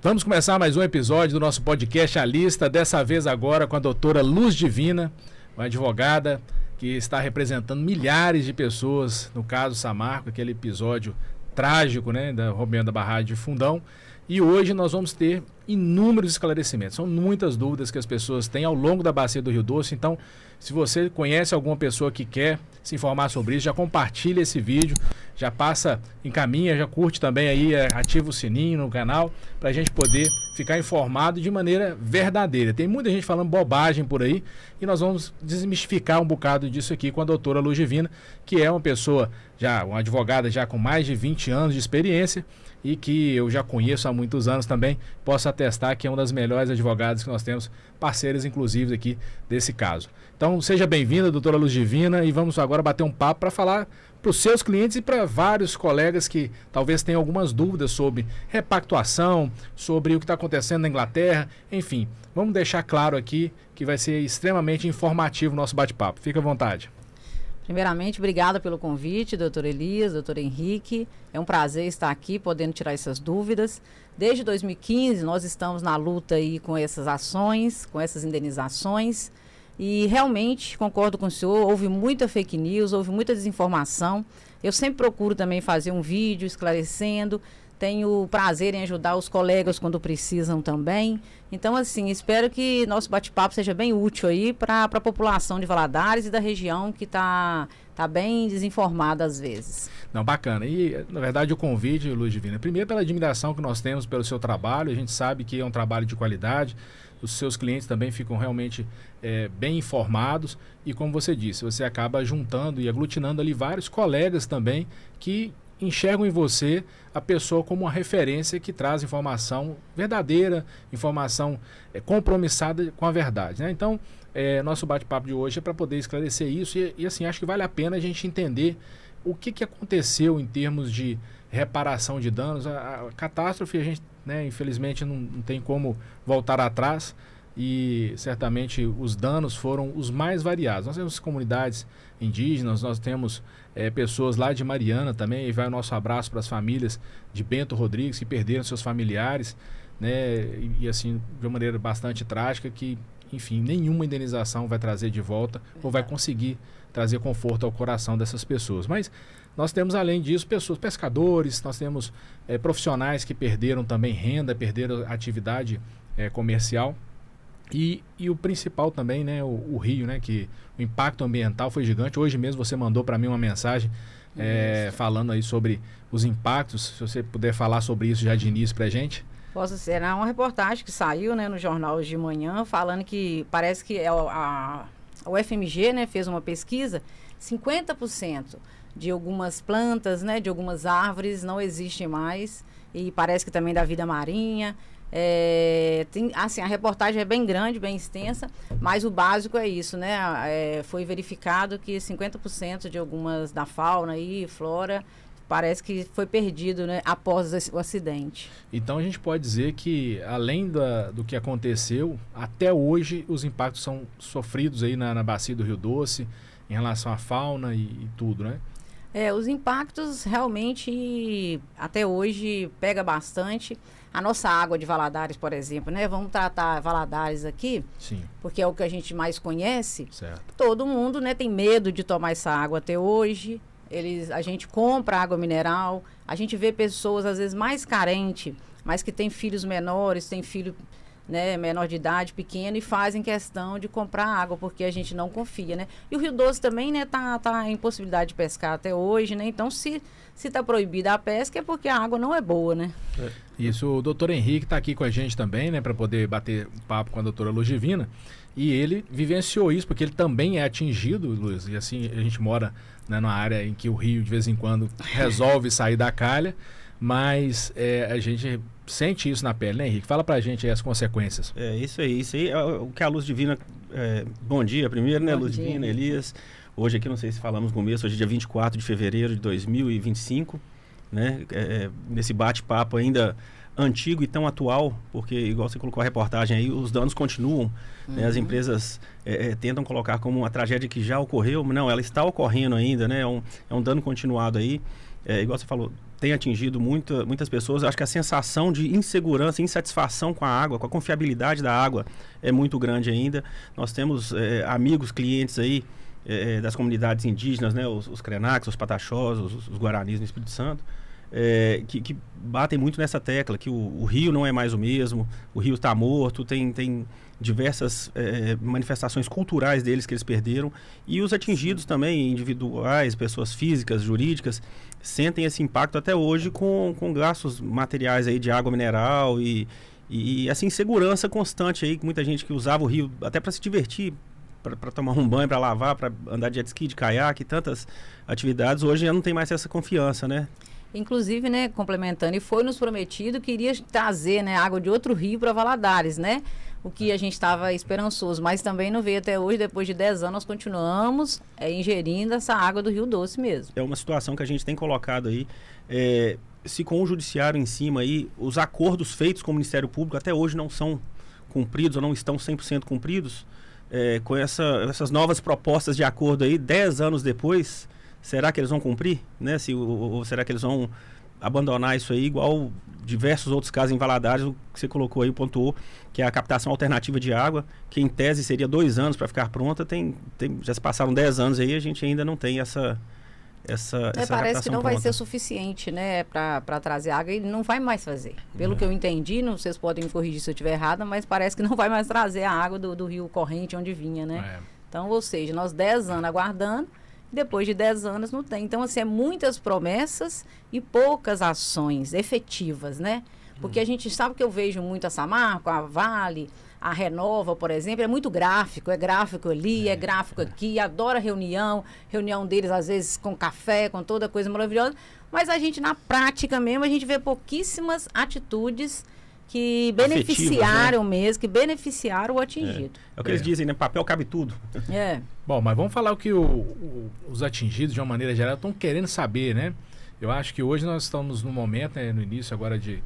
Vamos começar mais um episódio do nosso podcast A Lista, dessa vez agora com a doutora Luz Divina, uma advogada que está representando milhares de pessoas, no caso Samarco, aquele episódio trágico, né, da rompimento da barragem de Fundão. E hoje nós vamos ter inúmeros esclarecimentos. São muitas dúvidas que as pessoas têm ao longo da bacia do Rio Doce. Então, se você conhece alguma pessoa que quer se informar sobre isso, já compartilha esse vídeo, já passa, encaminha, já curte também aí, ativa o sininho no canal, para a gente poder ficar informado de maneira verdadeira. Tem muita gente falando bobagem por aí e nós vamos desmistificar um bocado disso aqui com a doutora Luz Divina, que é uma pessoa, uma advogada já com mais de 20 anos de experiência, e que eu já conheço há muitos anos também, posso atestar que é uma das melhores advogadas que nós temos, parceiras inclusive aqui desse caso. Então seja bem-vinda, doutora Luz Divina, e vamos agora bater um papo para falar para os seus clientes e para vários colegas que talvez tenham algumas dúvidas sobre repactuação, sobre o que está acontecendo na Inglaterra, enfim, vamos deixar claro aqui que vai ser extremamente informativo o nosso bate-papo. Fica à vontade. Primeiramente, obrigada pelo convite, doutor Elias, doutor Henrique. É um prazer estar aqui, podendo tirar essas dúvidas. Desde 2015, nós estamos na luta aí com essas ações, com essas indenizações. E realmente, concordo com o senhor, houve muita fake news, houve muita desinformação. Eu sempre procuro também fazer um vídeo esclarecendo. Tenho prazer em ajudar os colegas quando precisam também. Então, assim, espero que nosso bate-papo seja bem útil aí para a população de Valadares e da região que tá bem desinformada às vezes. Não, bacana. E, na verdade, o convite, Luz Divina, primeiro pela admiração que nós temos pelo seu trabalho. A gente sabe que é um trabalho de qualidade. Os seus clientes também ficam realmente bem informados. E, como você disse, você acaba juntando e aglutinando ali vários colegas também que enxergam em você a pessoa como uma referência que traz informação verdadeira, informação compromissada com a verdade, né? Então, nosso bate-papo de hoje é para poder esclarecer isso e assim, acho que vale a pena a gente entender o que aconteceu em termos de reparação de danos. A catástrofe, a gente, né, infelizmente, não tem como voltar atrás e certamente os danos foram os mais variados. Nós temos comunidades indígenas, nós temos pessoas lá de Mariana também, e vai o nosso abraço para as famílias de Bento Rodrigues que perderam seus familiares, né, e assim, de uma maneira bastante trágica, que, enfim, nenhuma indenização vai trazer de volta ou vai conseguir trazer conforto ao coração dessas pessoas. Mas nós temos, além disso, pessoas, pescadores, nós temos profissionais que perderam também renda, perderam atividade comercial. E o principal também, né, o Rio, né, que o impacto ambiental foi gigante. Hoje mesmo você mandou para mim uma mensagem falando aí sobre os impactos. Se você puder falar sobre isso já de início para a gente. Posso ser, era uma reportagem que saiu, né, no jornal hoje de manhã, falando que parece que a UFMG, né, fez uma pesquisa, 50% de algumas plantas, né, de algumas árvores não existem mais, e parece que também da vida marinha. Assim, a reportagem é bem grande, bem extensa, mas o básico é isso, né? Foi verificado que 50% de algumas da fauna e flora parece que foi perdido, né, após o acidente. Então a gente pode dizer que, além do que aconteceu, até hoje os impactos são sofridos aí na bacia do Rio Doce, em relação à fauna e tudo, né? Os impactos realmente, até hoje, pega bastante. A nossa água de Valadares, por exemplo, né? Vamos tratar Valadares aqui, sim, porque é o que a gente mais conhece. Certo. Todo mundo, né, tem medo de tomar essa água até hoje. A gente compra água mineral, a gente vê pessoas, às vezes, mais carentes, mas que têm filhos menores, têm filho, né, menor de idade, pequeno, e fazem questão de comprar água, porque a gente não confia, né? E o Rio Doce também, né, tá em possibilidade de pescar até hoje, né? Então, se está proibida a pesca, é porque a água não é boa, né? Isso, o doutor Henrique está aqui com a gente também, né, para poder bater papo com a doutora Luz Divina, e ele vivenciou isso, porque ele também é atingido, Luz, e assim, a gente mora, né, numa área em que o rio, de vez em quando, resolve sair da calha, mas a gente sente isso na pele, né, Henrique? Fala pra gente aí as consequências. Isso aí é o que a Luz Divina... bom dia primeiro, né, Luz Divina, Elias. Hoje aqui, não sei se falamos no começo, hoje é dia 24 de fevereiro de 2025, né? Nesse bate-papo ainda antigo e tão atual, porque, igual você colocou a reportagem aí, os danos continuam, né? As empresas tentam colocar como uma tragédia que já ocorreu, mas não, ela está ocorrendo ainda, né? É um dano continuado aí. Igual você falou, tem atingido muitas pessoas. Acho que a sensação de insegurança, insatisfação com a água, com a confiabilidade da água é muito grande ainda. Nós temos amigos, clientes aí das comunidades indígenas, né, os Krenaks, os Pataxós, os Guaranis no Espírito Santo, que batem muito nessa tecla, que o rio não é mais o mesmo, o rio está morto, tem diversas manifestações culturais deles que eles perderam, e os atingidos também, individuais, pessoas físicas, jurídicas, sentem esse impacto até hoje com gastos materiais aí de água mineral e essa insegurança constante aí, que muita gente que usava o rio até para se divertir, para tomar um banho, para lavar, para andar de jet ski, de caiaque, tantas atividades, hoje já não tem mais essa confiança, né? Inclusive, né, complementando, e foi nos prometido que iria trazer, né, água de outro rio para Valadares, né? O que a gente estava esperançoso, mas também não veio até hoje. Depois de 10 anos, nós continuamos ingerindo essa água do Rio Doce mesmo. É uma situação que a gente tem colocado aí, se com o judiciário em cima aí, os acordos feitos com o Ministério Público até hoje não são cumpridos ou não estão 100% cumpridos, com essas novas propostas de acordo aí, 10 anos depois, será que eles vão cumprir? Né? Ou será que eles vão abandonar isso aí, igual diversos outros casos em Valadares, o que você colocou aí, pontuou, que é a captação alternativa de água, que em tese seria 2 anos para ficar pronta, já se passaram 10 anos aí, a gente ainda não tem essa parece que não pronta. vai ser suficiente, né, para trazer água, e não vai mais fazer. Pelo que eu entendi, vocês podem me corrigir se eu estiver errada, mas parece que não vai mais trazer a água do rio corrente onde vinha, né? Então, ou seja, nós 10 anos aguardando, depois de 10 anos não tem. Então, assim, muitas promessas e poucas ações efetivas, né? Porque a gente sabe que eu vejo muito a Samarco, a Vale, a Renova, por exemplo, é muito gráfico. É gráfico ali, é gráfico aqui, adora reunião deles, às vezes, com café, com toda coisa maravilhosa. Mas a gente, na prática mesmo, a gente vê pouquíssimas atitudes que beneficiaram, né? Mesmo, que beneficiaram o atingido. É o que eles dizem, né? Papel cabe tudo. Bom, mas vamos falar o que os atingidos, de uma maneira geral, estão querendo saber, né? Eu acho que hoje nós estamos no momento, né, no início agora de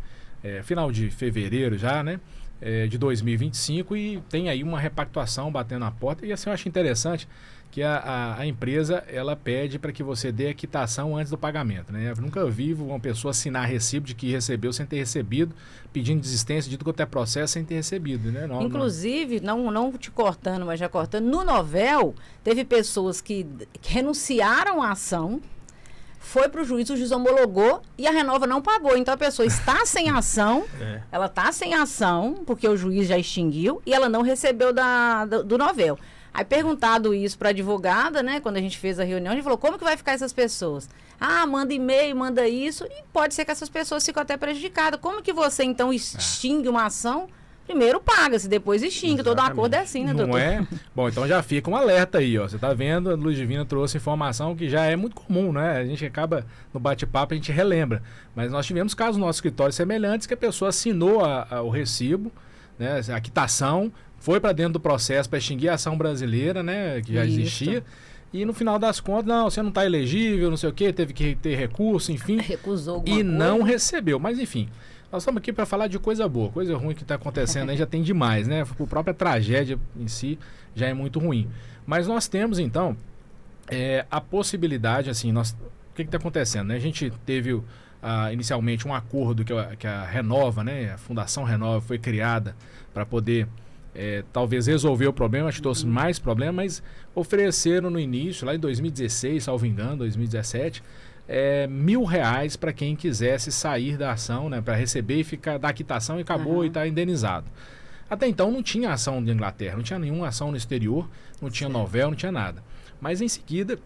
final de fevereiro já, né? De 2025, e tem aí uma repactuação batendo na porta. E assim, eu acho interessante que a empresa, ela pede para que você dê a quitação antes do pagamento, né? Eu nunca vi uma pessoa assinar recibo de que recebeu sem ter recebido, pedindo desistência de tudo quanto é processo sem ter recebido, né? Inclusive, não te cortando, mas já cortando, no Novel, teve pessoas que renunciaram à ação, foi para o juiz homologou e a Renova não pagou. Então a pessoa está sem ação, ela está sem ação, porque o juiz já extinguiu, e ela não recebeu do Novel. Aí perguntado isso para a advogada, né, quando a gente fez a reunião, a gente falou, como que vai ficar essas pessoas? Manda e-mail, manda isso, e pode ser que essas pessoas fiquem até prejudicadas. Como que você, então, extingue uma ação? Primeiro paga-se, depois extingue. Exatamente. Todo acordo é assim, né, doutor? Não é? Bom, então já fica um alerta aí, ó. Você tá vendo, a Luz Divina trouxe informação que já é muito comum, né? A gente acaba, no bate-papo, a gente relembra. Mas nós tivemos casos no nosso escritório semelhantes que a pessoa assinou o recibo, né, a quitação, foi para dentro do processo para extinguir a ação brasileira, né, que já existia. E no final das contas, não, você não está elegível, não sei o quê, teve que ter recurso, enfim. Recusou alguma coisa. Não recebeu. Mas, enfim, nós estamos aqui para falar de coisa boa. Coisa ruim que está acontecendo aí já tem demais, né? A própria tragédia em si já é muito ruim. Mas nós temos, então, a possibilidade, assim, o que está acontecendo, né? A gente teve inicialmente um acordo que a Renova, né? A Fundação Renova foi criada para poder talvez resolver o problema, acho que trouxe mais problemas, mas ofereceram no início, lá em 2016, salvo engano, 2017, R$1.000 para quem quisesse sair da ação, né, para receber e ficar da quitação e acabou e está indenizado. Até então não tinha ação de Inglaterra, não tinha nenhuma ação no exterior, não tinha Novel, não tinha nada. Mas em seguida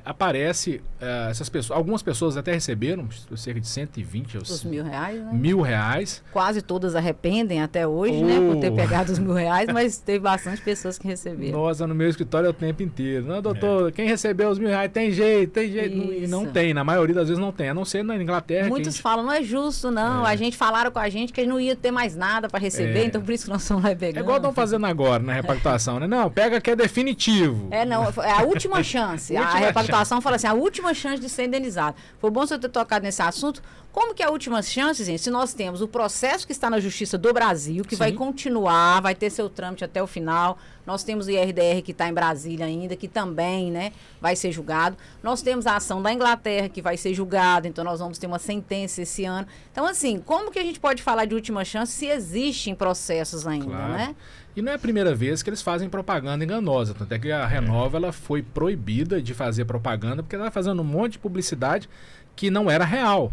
aparece essas pessoas, algumas pessoas até receberam cerca de 120 os R$1.000, né? R$1.000. Quase todas arrependem até hoje, né, por ter pegado os R$1.000, mas teve bastante pessoas que receberam. Nossa, no meu escritório é o tempo inteiro. Não, doutor, quem recebeu os R$1.000 tem jeito. E não tem, na maioria das vezes não tem, a não ser na Inglaterra. Muitos falam, não é justo, não. A gente falaram com a gente que não ia ter mais nada para receber, então por isso que nós estamos lá pegando. É igual estão fazendo agora na repactuação, né? Não, pega que é definitivo. Não, é a última chance. A repactuação fala assim, a última chance de ser indenizado. Foi bom você ter tocado nesse assunto, Como que é a última chance, gente, se nós temos o processo que está na Justiça do Brasil, que vai continuar, vai ter seu trâmite até o final, nós temos o IRDR que está em Brasília ainda, que também, né, vai ser julgado, nós temos a ação da Inglaterra que vai ser julgada, então nós vamos ter uma sentença esse ano. Então, assim, como que a gente pode falar de última chance se existem processos ainda, né? E não é a primeira vez que eles fazem propaganda enganosa, tanto é que a Renova ela foi proibida de fazer propaganda porque ela estava fazendo um monte de publicidade que não era real.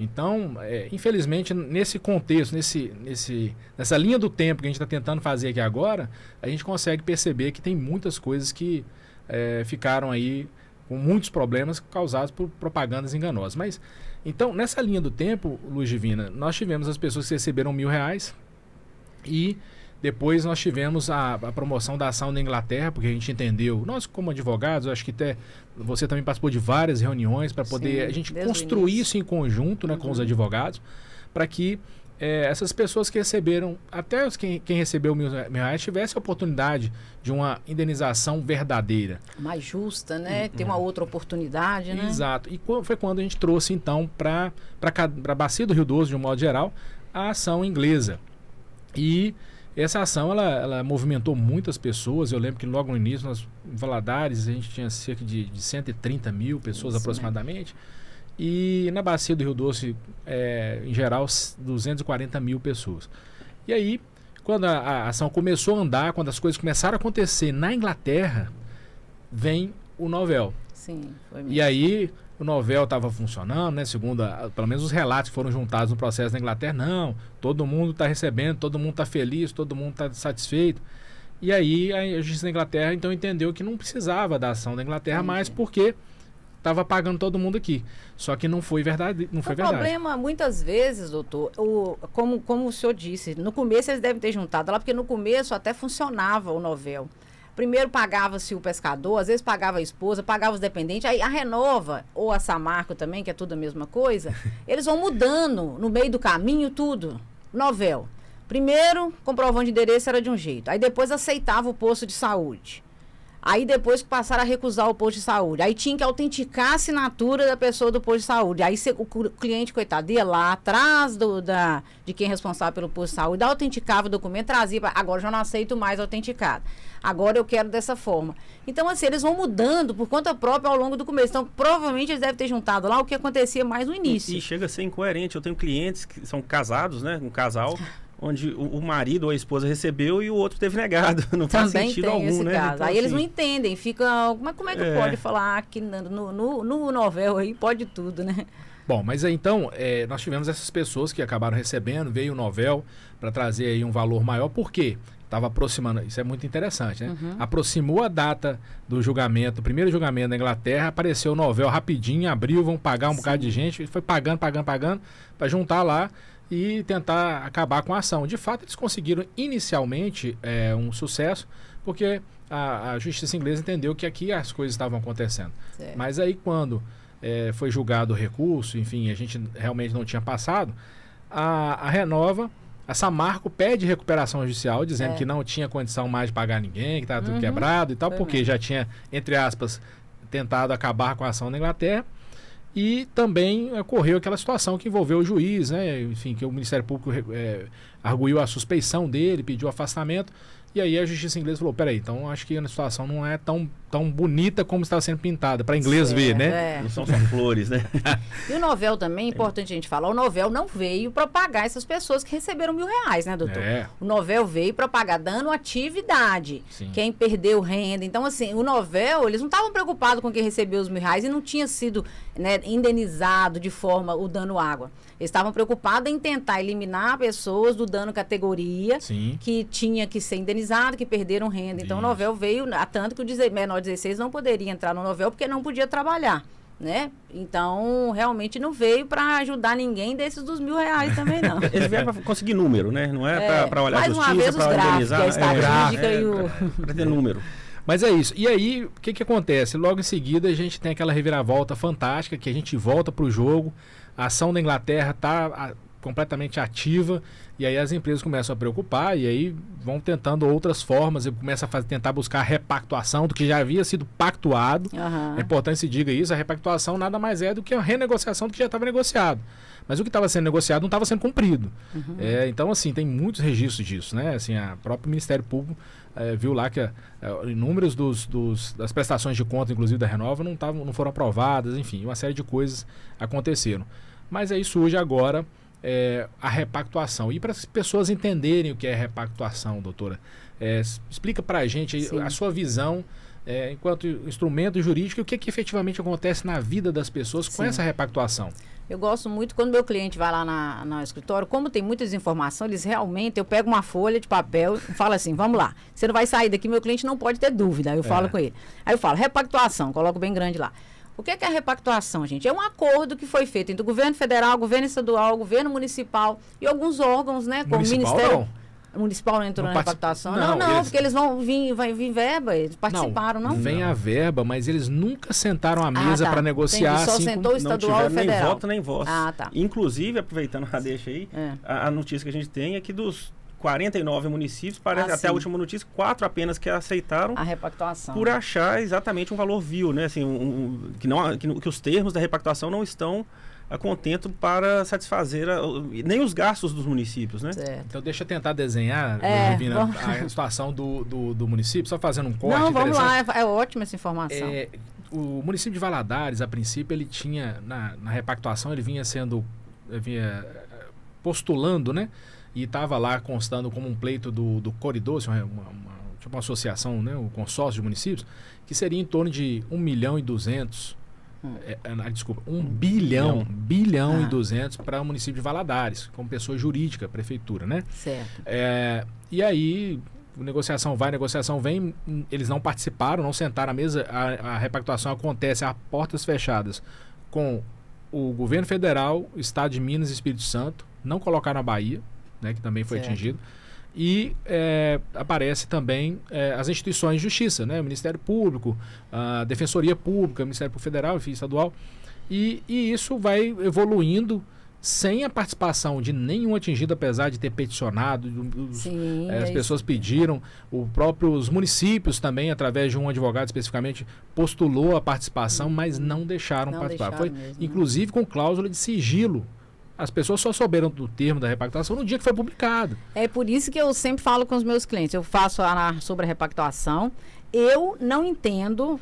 Então, infelizmente, nesse contexto, nessa linha do tempo que a gente está tentando fazer aqui agora, a gente consegue perceber que tem muitas coisas que ficaram aí com muitos problemas causados por propagandas enganosas. Mas, então, nessa linha do tempo, Luz Divina, nós tivemos as pessoas que receberam R$1.000 e depois nós tivemos a promoção da ação da Inglaterra, porque a gente entendeu, nós como advogados, acho que até você também participou de várias reuniões para poder a gente construir isso em conjunto, né, com os advogados, para que essas pessoas que receberam, até quem recebeu R$1.000 tivesse a oportunidade de uma indenização verdadeira. Mais justa, né? Ter uma outra oportunidade, né? Exato. E foi quando a gente trouxe, então, para a Bacia do Rio Doce, de um modo geral, a ação inglesa. E essa ação, ela movimentou muitas pessoas. Eu lembro que logo no início, nós, em Valadares, a gente tinha cerca de 130 mil pessoas aproximadamente. E na Bacia do Rio Doce, em geral, 240 mil pessoas. E aí, quando a ação começou a andar, quando as coisas começaram a acontecer na Inglaterra, vem o Novel. Sim, foi mesmo. E aí, o Novel estava funcionando, né? Segundo, pelo menos os relatos que foram juntados no processo da Inglaterra, não, todo mundo está recebendo, todo mundo está feliz, todo mundo está satisfeito. E aí a Justiça da Inglaterra então entendeu que não precisava da ação da Inglaterra mais porque estava pagando todo mundo aqui. Só que não foi verdade. Não foi verdade. O problema, muitas vezes, doutor, como o senhor disse, no começo eles devem ter juntado lá, porque no começo até funcionava o Novel. Primeiro pagava-se o pescador, às vezes pagava a esposa, pagava os dependentes, aí a Renova, ou a Samarco também, que é tudo a mesma coisa, eles vão mudando no meio do caminho tudo. Novel. Primeiro, comprovante de endereço era de um jeito, aí depois aceitava o posto de saúde. Aí depois que passaram a recusar o posto de saúde, aí tinha que autenticar a assinatura da pessoa do posto de saúde. Aí o cliente, coitado, ia lá atrás de quem é responsável pelo posto de saúde, autenticava o documento, trazia, agora já não aceito mais autenticado. Agora eu quero dessa forma. Então, assim, eles vão mudando por conta própria ao longo do começo. Então, provavelmente eles devem ter juntado lá o que acontecia mais no início. E chega a ser incoerente. Eu tenho clientes que são casados, né? Um casal, onde o marido ou a esposa recebeu e o outro teve negado. Não faz sentido algum, esse né? Caso. Então, aí assim, eles não entendem, fica. Mas como é que pode falar que no Novel aí pode tudo, né? Bom, mas aí, então, nós tivemos essas pessoas que acabaram recebendo, veio o Novel para trazer aí um valor maior, por quê? Estava aproximando, isso é muito interessante, né? Aproximou a data do julgamento, o primeiro julgamento na Inglaterra, apareceu o Novel rapidinho, abriu, vão pagar um bocado de gente, foi pagando, para juntar lá e tentar acabar com a ação. De fato, eles conseguiram inicialmente um sucesso, porque a justiça inglesa entendeu que aqui as coisas estavam acontecendo. Certo. Mas aí quando foi julgado o recurso, enfim, a gente realmente não tinha passado, a Renova, a Samarco pede recuperação judicial, dizendo que não tinha condição mais de pagar ninguém, que estava tudo quebrado e tal, porque já tinha, entre aspas, tentado acabar com a ação na Inglaterra. E também ocorreu aquela situação que envolveu o juiz, né? Enfim, que o Ministério Público arguiu a suspeição dele, pediu afastamento. E aí a justiça inglesa falou, peraí, então acho que a situação não é tão bonita como está sendo pintada, para inglês ver, né? Não são só flores, né? E o Novel também, é importante a gente falar, o Novel não veio para pagar essas pessoas que receberam R$1.000, né, doutor? O Novel veio para pagar dano à atividade, quem perdeu renda. Então, assim, o Novel, eles não estavam preocupados com quem recebeu os R$1.000 e não tinha sido, né, indenizado de forma o dano água. Eles estavam preocupados em tentar eliminar pessoas do dano categoria que tinha que ser indenizado, que perderam renda. Então, o Novel veio, tanto que o menor 16 não poderia entrar no Novel porque não podia trabalhar, né? Então, realmente não veio para ajudar ninguém desses dos R$1.000 também, não. Eles vieram para conseguir número, né? Não é para olhar a justiça, para organizar. A estatística e o... Para ter número. Mas é isso. E aí, o que acontece? Logo em seguida, a gente tem aquela reviravolta fantástica, que a gente volta para o jogo. A ação da Inglaterra está completamente ativa, e aí as empresas começam a preocupar e aí vão tentando outras formas e começam a tentar buscar a repactuação do que já havia sido pactuado. É importante se diga isso, a repactuação nada mais é do que a renegociação do que já estava negociado. Mas o que estava sendo negociado não estava sendo cumprido. Então, assim, tem muitos registros disso, né? Assim, a próprio Ministério Público viu lá que números das prestações de conta, inclusive da Renova, não foram aprovadas, enfim, uma série de coisas aconteceram. Mas aí surge agora a repactuação. E para as pessoas entenderem o que é repactuação, doutora, explica para a gente a sua visão enquanto instrumento jurídico, o que efetivamente acontece na vida das pessoas com essa repactuação. Eu gosto muito, quando meu cliente vai lá no escritório, como tem muita desinformação, eu pego uma folha de papel e falo assim, vamos lá, você não vai sair daqui, meu cliente não pode ter dúvida, aí eu falo com ele. Aí eu falo, repactuação, coloco bem grande lá. O que é a repactuação, gente? É um acordo que foi feito entre o governo federal, governo estadual, governo municipal e alguns órgãos, né? Como o Ministério... Municipal não entrou na repactuação? Não, porque eles vai vir verba, eles participaram, não? Vem a verba, mas eles nunca sentaram à mesa para negociar. Só assim, sentou estadual e federal. Nem voto, nem voz. Inclusive, aproveitando a deixa aí, a notícia que a gente tem é que dos 49 municípios, parece até a última notícia, 4 apenas que aceitaram a repactuação. Por achar exatamente um valor vil, né? Assim, que os termos da repactuação não estão a contento para satisfazer nem os gastos dos municípios, né? Certo. Então deixa eu tentar desenhar, Divina, a situação do município, só fazendo um corte. Não, vamos lá, é ótima essa informação. O município de Valadares, a princípio, ele tinha, na repactuação, ele vinha postulando, né? E estava lá constando como um pleito do Corredor, uma associação, né? O consórcio de municípios, que seria em torno de 1.200.000. 1 bilhão e 200 para o município de Valadares, como pessoa jurídica, prefeitura, né? Certo. E aí, negociação vem, eles não participaram, não sentaram à mesa, a repactuação acontece a portas fechadas com o governo federal, Estado de Minas e Espírito Santo, não colocaram a Bahia, né, que também foi atingido. E aparece também as instituições de justiça, né? O Ministério Público, a Defensoria Pública, o Ministério Público Federal, enfim, estadual. E isso vai evoluindo sem a participação de nenhum atingido, apesar de ter peticionado. As pessoas pediram, os municípios também, através de um advogado especificamente, postulou a participação, mas não deixaram participar. Foi, inclusive, com cláusula de sigilo. As pessoas só souberam do termo da repactuação no dia que foi publicado. É por isso que eu sempre falo com os meus clientes. Eu faço sobre a repactuação. Eu não entendo,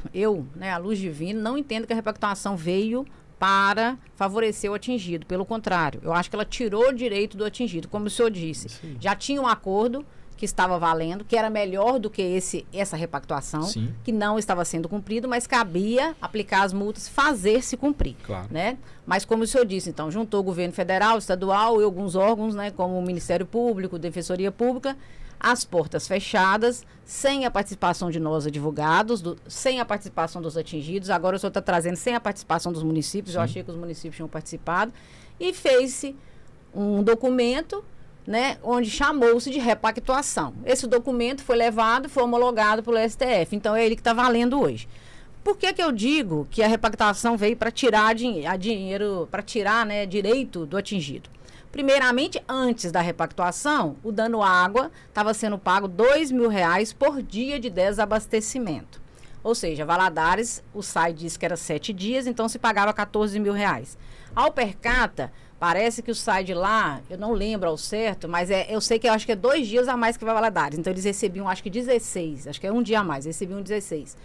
a Luz Divina, não entendo que a repactuação veio para favorecer o atingido. Pelo contrário, eu acho que ela tirou o direito do atingido. Como o senhor disse, já tinha um acordo que estava valendo, que era melhor do que essa repactuação, que não estava sendo cumprido, mas cabia aplicar as multas, fazer-se cumprir. Claro. Né? Mas como o senhor disse, então, juntou o governo federal, estadual e alguns órgãos, né, como o Ministério Público, Defensoria Pública, as portas fechadas, sem a participação de nós advogados, sem a participação dos atingidos. Agora o senhor está trazendo sem a participação dos municípios, eu achei que os municípios tinham participado, e fez-se um documento, né, onde chamou-se de repactuação. Esse documento foi levado, foi homologado pelo STF. Então, é ele que está valendo hoje. Por que eu digo que a repactuação veio para tirar dinheiro, para tirar, né, direito do atingido? Primeiramente, antes da repactuação, o dano água estava sendo pago R$2.000 por dia de desabastecimento. Ou seja, Valadares, o SAI disse que era 7 dias, então se pagava R$14.000. Ao Percata, parece que o SAI de lá, eu não lembro ao certo, mas eu sei que eu acho que é 2 dias a mais que Valadares. Então eles recebiam, acho que 16, acho que é um dia a mais, recebiam 16.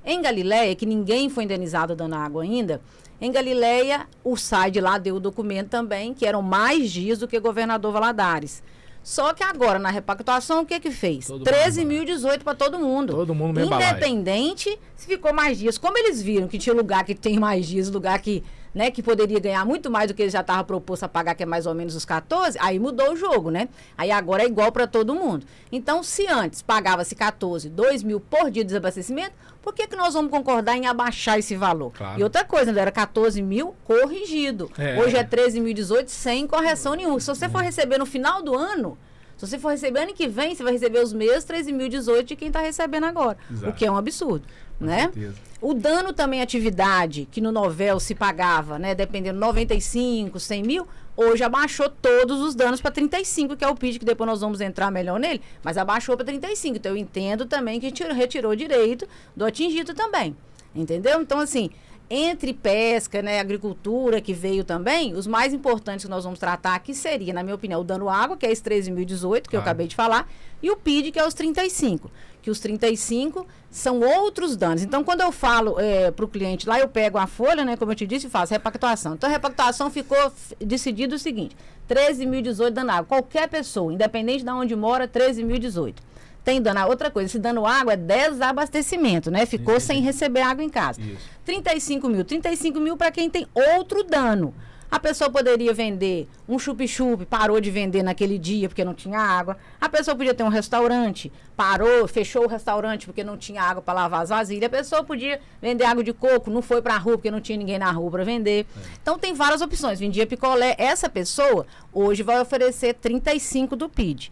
Em Galileia, que ninguém foi indenizado dando água ainda, em Galileia, o SAI de lá deu o documento também, que eram mais dias do que governador Valadares. Só que agora, na repactuação, o que fez? 13.018 para todo mundo. Todo mundo meio independente se ficou mais dias. Como eles viram que tinha lugar que tem mais dias, lugar que, né, que poderia ganhar muito mais do que ele já estava proposto a pagar, que é mais ou menos os 14, aí mudou o jogo, né? Aí agora é igual para todo mundo. Então, se antes pagava-se 14, 2.000 por dia de desabastecimento, por que nós vamos concordar em abaixar esse valor? Claro. E outra coisa, era 14.000 corrigido. Hoje é 13.018 sem correção nenhuma. Se você for receber no final do ano, Se você for receber ano que vem, você vai receber os mesmos 13.018 de quem está recebendo agora. Exato. O que é um absurdo, Com né? certeza. O dano também à atividade, que no Novel se pagava, né? Dependendo, 95, 100 mil, hoje abaixou todos os danos para 35, que é o PID, que depois nós vamos entrar melhor nele, mas abaixou para 35. Então, eu entendo também que retirou o direito do atingido também. Entendeu? Então, assim, entre pesca, né, agricultura, que veio também, os mais importantes que nós vamos tratar aqui seria, na minha opinião, o dano água, que é esse 13.018, que eu acabei de falar, e o PID, que é os 35. Que os 35 são outros danos. Então, quando eu falo para o cliente lá, eu pego a folha, né, como eu te disse, e faço repactuação. Então, a repactuação ficou decidido o seguinte: 13.018 dano água. Qualquer pessoa, independente de onde mora, 13.018. Tem dano. Outra coisa, esse dano água é desabastecimento, né? Ficou sem receber água em casa. Isso. 35 mil. 35 mil para quem tem outro dano. A pessoa poderia vender um chup-chup, parou de vender naquele dia porque não tinha água. A pessoa podia ter um restaurante, parou, fechou o restaurante porque não tinha água para lavar as vasilhas. A pessoa podia vender água de coco, não foi para a rua porque não tinha ninguém na rua para vender. Então tem várias opções. Vendia picolé. Essa pessoa hoje vai oferecer 35 do PID.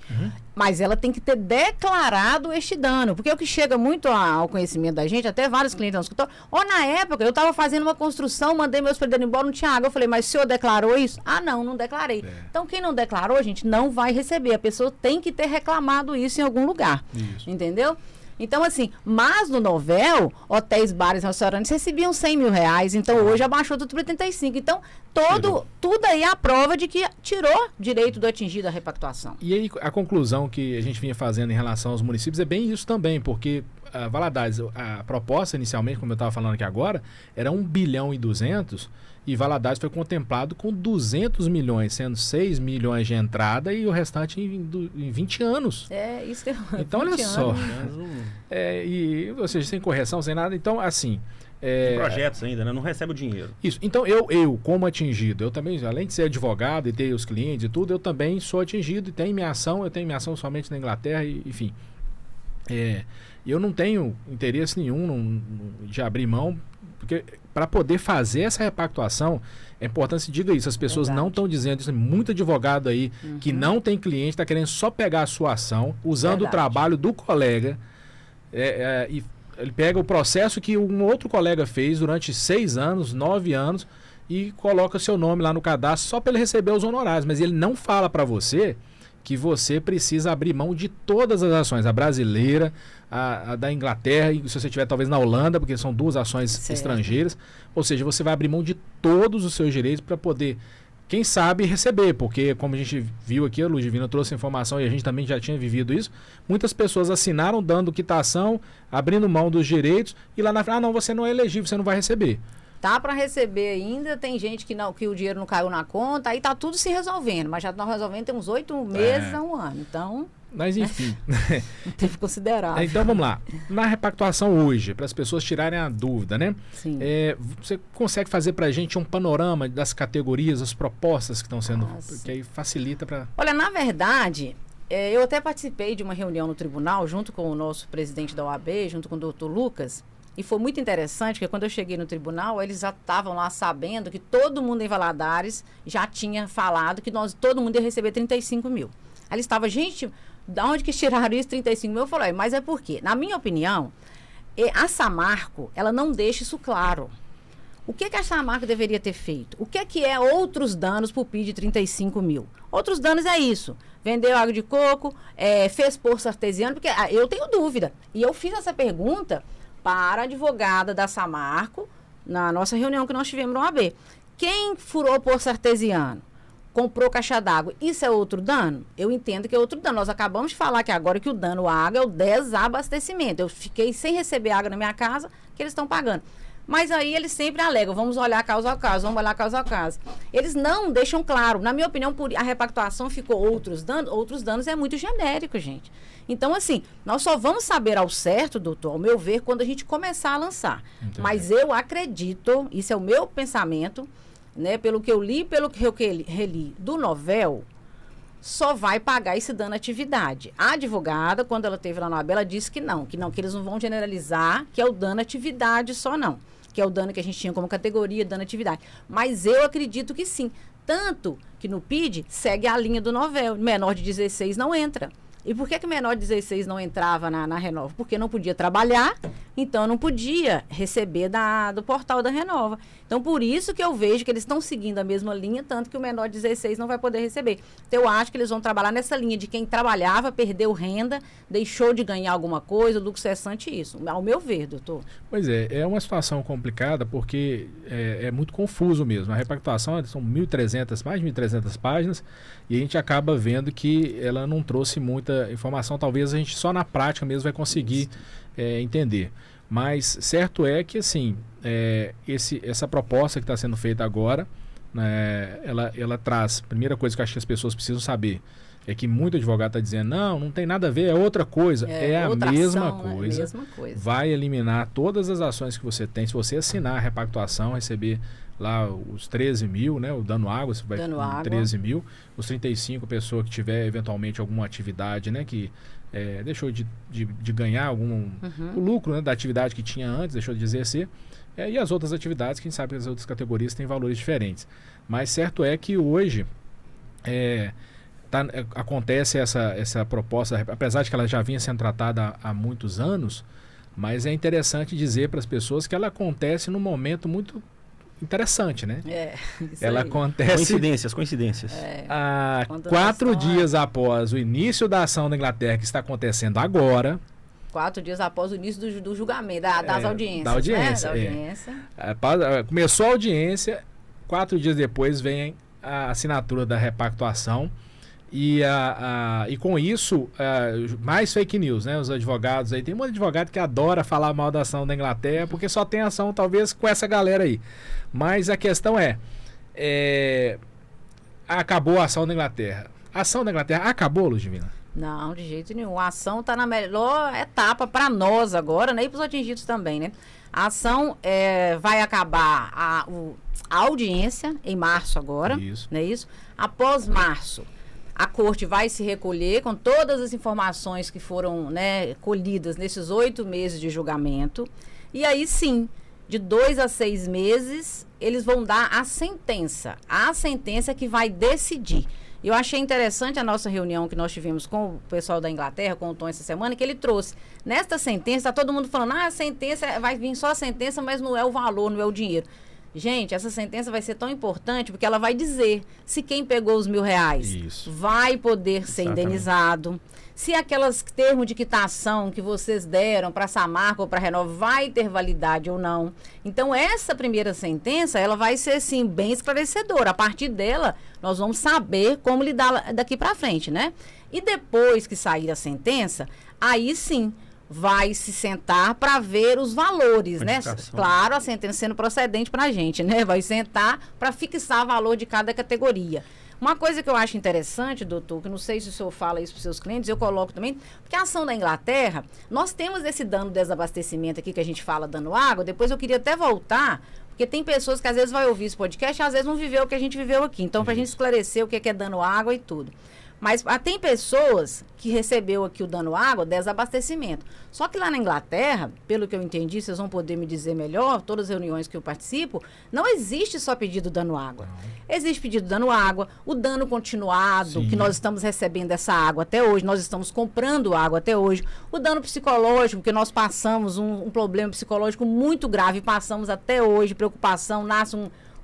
Mas ela tem que ter declarado este dano. Porque o que chega muito ao conhecimento da gente, até vários clientes no escritório, ou na época, eu estava fazendo uma construção, mandei meus hospedeiro embora, não tinha água. Eu falei, mas o senhor declarou isso? Ah, não declarei. Então, quem não declarou, gente, não vai receber. A pessoa tem que ter reclamado isso em algum lugar. Isso. Entendeu? Então, assim, mas no Novel, hotéis, bares, restaurantes recebiam 100 mil reais. Então, hoje abaixou tudo para 85. Então, tudo aí é a prova de que tirou direito do atingido a repactuação. E aí, a conclusão que a gente vinha fazendo em relação aos municípios é bem isso também, porque Valadares, a proposta inicialmente, como eu estava falando aqui agora, era 1 bilhão e 200, e Valadares foi contemplado com 200 milhões, sendo 6 milhões de entrada e o restante em 20 anos. É, isso que eu... Então, olha só. Ou seja, sem correção, sem nada. Então, assim... Tem projetos ainda, né? Não recebe o dinheiro. Isso. Então, eu como atingido, eu também, além de ser advogado e ter os clientes e tudo, eu também sou atingido e tenho minha ação, eu tenho minha ação somente na Inglaterra, enfim. Eu não tenho interesse nenhum de abrir mão, porque para poder fazer essa repactuação, é importante que se diga isso, as pessoas não estão dizendo isso, muito advogado aí que não tem cliente, está querendo só pegar a sua ação, usando o trabalho do colega, e ele pega o processo que um outro colega fez durante 6 anos, 9 anos, e coloca seu nome lá no cadastro só para ele receber os honorários, mas ele não fala para você que você precisa abrir mão de todas as ações, a brasileira, a da Inglaterra, e se você estiver talvez na Holanda, porque são 2 ações estrangeiras, ou seja, você vai abrir mão de todos os seus direitos para poder, quem sabe, receber, porque como a gente viu aqui, a Luz Divina trouxe informação e a gente também já tinha vivido isso, muitas pessoas assinaram dando quitação, abrindo mão dos direitos, e lá na frente, não, você não é elegível, você não vai receber. Tá para receber ainda, tem gente que o dinheiro não caiu na conta, aí tá tudo se resolvendo, mas já estão resolvendo tem uns 8 meses a 1 ano, então... Mas enfim. Teve que considerar. Então vamos lá. Na repactuação hoje, para as pessoas tirarem a dúvida, né? Sim. Você consegue fazer para a gente um panorama das categorias, as propostas que estão sendo... que aí facilita para... Olha, na verdade, eu até participei de uma reunião no tribunal, junto com o nosso presidente da OAB, junto com o doutor Lucas, e foi muito interessante, porque quando eu cheguei no tribunal, eles já estavam lá sabendo que todo mundo em Valadares já tinha falado que todo mundo ia receber 35 mil. Aí eles estavam, gente, da onde que tiraram isso, 35 mil? Eu falei, mas é por quê? Na minha opinião, a Samarco, ela não deixa isso claro. O que a Samarco deveria ter feito? O que é outros danos por PID de 35 mil? Outros danos é isso. Vendeu água de coco, fez poço artesiano, porque eu tenho dúvida. E eu fiz essa pergunta para a advogada da Samarco, na nossa reunião que nós tivemos no OAB. Quem furou poço artesiano? Comprou caixa d'água. Isso é outro dano? Eu entendo que é outro dano. Nós acabamos de falar que agora que o dano à água é o desabastecimento. Eu fiquei sem receber água na minha casa, que eles estão pagando. Mas aí eles sempre alegam, vamos olhar caso a caso, vamos olhar caso a caso. Eles não deixam claro. Na minha opinião, a repactuação ficou outros danos é muito genérico, gente. Então, assim, nós só vamos saber ao certo, doutor, ao meu ver, quando a gente começar a lançar. Entendi. Mas eu acredito, isso é o meu pensamento, né, pelo que eu li, pelo que eu reli do Novel, só vai pagar esse dano à atividade. A advogada, quando ela esteve lá na OAB, ela disse que eles não vão generalizar, que é o dano à atividade só não. Que é o dano que a gente tinha como categoria, dano à atividade. Mas eu acredito que sim. Tanto que no PID segue a linha do Novel, menor de 16 não entra. E por que menor de 16 não entrava na Renova? Porque não podia trabalhar, então não podia receber do portal da Renova. Então, por isso que eu vejo que eles estão seguindo a mesma linha, tanto que o menor de 16 não vai poder receber. Então, eu acho que eles vão trabalhar nessa linha de quem trabalhava, perdeu renda, deixou de ganhar alguma coisa, lucro cessante, isso. Ao meu ver, doutor. Pois é uma situação complicada porque é muito confuso mesmo. A repactuação são 1.300, mais de 1.300 páginas, e a gente acaba vendo que ela não trouxe muita informação. Talvez a gente só na prática mesmo vai conseguir entender. Mas certo é que assim, essa proposta que está sendo feita agora, né, ela traz, primeira coisa que eu acho que as pessoas precisam saber, é que muito advogado está dizendo, não tem nada a ver, é outra coisa. É a mesma coisa. É a mesma coisa. Vai eliminar todas as ações que você tem. Se você assinar a repactuação, receber lá os 13 mil, né? O dano água, você vai ter 13 mil. Os 35, pessoa que tiver eventualmente alguma atividade, né? Que deixou de ganhar o lucro, né, da atividade que tinha antes, deixou de exercer. E as outras atividades, quem sabe que as outras categorias têm valores diferentes. Mas certo é que hoje acontece essa proposta, apesar de que ela já vinha sendo tratada há muitos anos, mas é interessante dizer para as pessoas que ela acontece num momento muito interessante, né? Ela acontece... Coincidências. Há 4 dias após o início da ação da Inglaterra, que está acontecendo agora... 4 dias após o início do julgamento, das audiências. Da audiência. Né? Da audiência. Começou a audiência, 4 dias depois vem a assinatura da repactuação. E com isso, mais fake news, né? Os advogados aí, tem um advogado que adora falar mal da ação da Inglaterra, porque só tem ação talvez com essa galera aí. Mas a questão acabou a ação da Inglaterra. A ação da Inglaterra acabou, Ludmila? Não, de jeito nenhum. A ação está na melhor etapa para nós agora, né? E para os atingidos também, né? A ação vai acabar a audiência em março agora, isso. Não é isso? Após março, a corte vai se recolher com todas as informações que foram, né, colhidas nesses 8 meses de julgamento. E aí sim, de 2 a 6 meses, eles vão dar a sentença. A sentença que vai decidir. Eu achei interessante a nossa reunião que nós tivemos com o pessoal da Inglaterra, com o Tom essa semana, que ele trouxe. Nesta sentença, está todo mundo falando, a sentença, vai vir só a sentença, mas não é o valor, não é o dinheiro. Gente, essa sentença vai ser tão importante porque ela vai dizer se quem pegou os R$1.000 vai poder ser indenizado, se aquelas termos de quitação que vocês deram para a Samarco ou para a Renova vai ter validade ou não. Então, essa primeira sentença, ela vai ser, sim, bem esclarecedora. A partir dela, nós vamos saber como lidar daqui para frente, né? E depois que sair a sentença, aí sim, vai se sentar para ver os valores, né? Claro, a sentença sendo procedente para a gente, né? Vai sentar para fixar o valor de cada categoria. Uma coisa que eu acho interessante, doutor, que não sei se o senhor fala isso para os seus clientes, eu coloco também, porque a ação da Inglaterra, nós temos esse dano de desabastecimento aqui que a gente fala dando água, depois eu queria até voltar, porque tem pessoas que às vezes vai ouvir esse podcast e às vezes não viveu o que a gente viveu aqui. Então, para a gente esclarecer o que é dano água e tudo. Mas tem pessoas que recebeu aqui o dano água, desabastecimento. Só que lá na Inglaterra, pelo que eu entendi, vocês vão poder me dizer melhor, todas as reuniões que eu participo, não existe só pedido dano água. Existe pedido dano água, o dano continuado, que nós estamos recebendo essa água até hoje, nós estamos comprando água até hoje. O dano psicológico, que nós passamos um problema psicológico muito grave, passamos até hoje, preocupação, nasce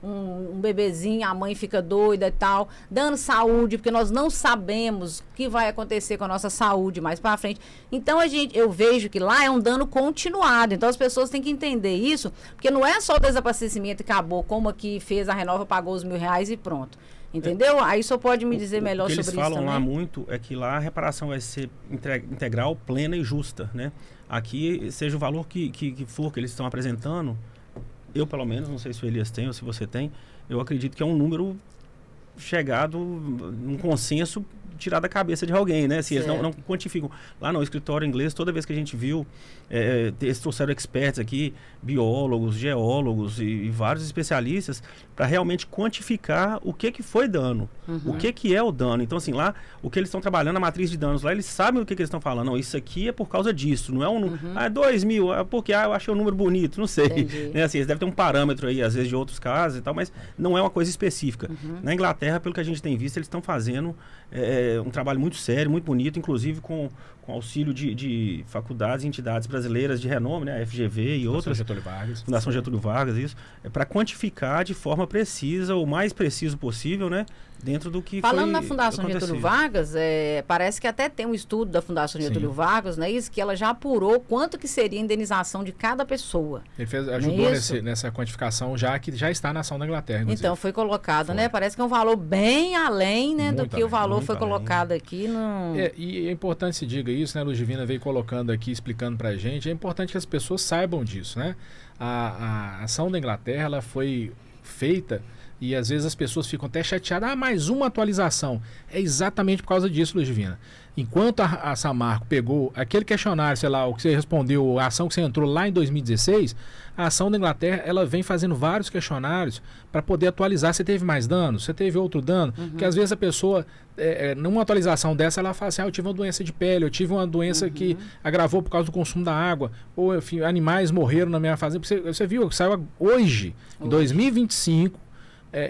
um bebezinho, a mãe fica doida e tal, dando saúde, porque nós não sabemos o que vai acontecer com a nossa saúde mais para frente. Então, eu vejo que lá é um dano continuado. Então, as pessoas têm que entender isso, porque não é só o desabastecimento que acabou, como aqui fez a Renova, pagou os R$1.000 e pronto. Entendeu? Aí só pode me dizer melhor sobre isso também. O que eles falam lá muito é que lá a reparação vai ser integral, plena e justa, né? Aqui, seja o valor que for que eles estão apresentando, eu, pelo menos, não sei se o Elias tem ou se você tem, eu acredito que é um número chegado num consenso tirar da cabeça de alguém, né? Assim, eles não quantificam. Lá no escritório inglês, toda vez que a gente viu, eles trouxeram experts aqui, biólogos, geólogos e vários especialistas, para realmente quantificar o que foi dano, o que é o dano. Então, assim, lá, o que eles estão trabalhando, a matriz de danos lá, eles sabem o que eles estão falando. Não, isso aqui é por causa disso, não é um... 2 mil, porque eu achei o número bonito, não sei. Né? Assim, eles devem ter um parâmetro aí, às vezes, de outros casos e tal, mas não é uma coisa específica. Na Inglaterra, pelo que a gente tem visto, eles estão fazendo um trabalho muito sério, muito bonito, inclusive com auxílio de faculdades e entidades brasileiras de renome, né? A FGV e outras. Getúlio Vargas. Fundação Getúlio Vargas, isso. Para quantificar de forma precisa, o mais preciso possível, né? Dentro do que Falando na Fundação Getúlio Vargas, parece que até tem um estudo da Fundação Getúlio Vargas, né? Isso que ela já apurou quanto que seria a indenização de cada pessoa. Ele ajudou nessa quantificação que já está na ação da Inglaterra, inclusive. Então, foi colocado, né? Parece que é um valor bem além, né, do que o valor foi colocado aqui. E é importante se diga isso, né? A Luz Divina veio colocando aqui, explicando pra gente. É importante que as pessoas saibam disso, né? A ação da Inglaterra, ela foi feita e às vezes as pessoas ficam até chateadas. Mais uma atualização. É exatamente por causa disso, Luz Divina. Enquanto a Samarco pegou aquele questionário, sei lá, o que você respondeu, a ação que você entrou lá em 2016, a ação da Inglaterra, ela vem fazendo vários questionários para poder atualizar. Você teve mais dano? Você teve outro dano? Porque às vezes a pessoa, numa atualização dessa, ela fala assim, eu tive uma doença de pele, eu tive uma doença que agravou por causa do consumo da água, ou enfim, animais morreram na minha fazenda. Você viu, saiu hoje, em 2025,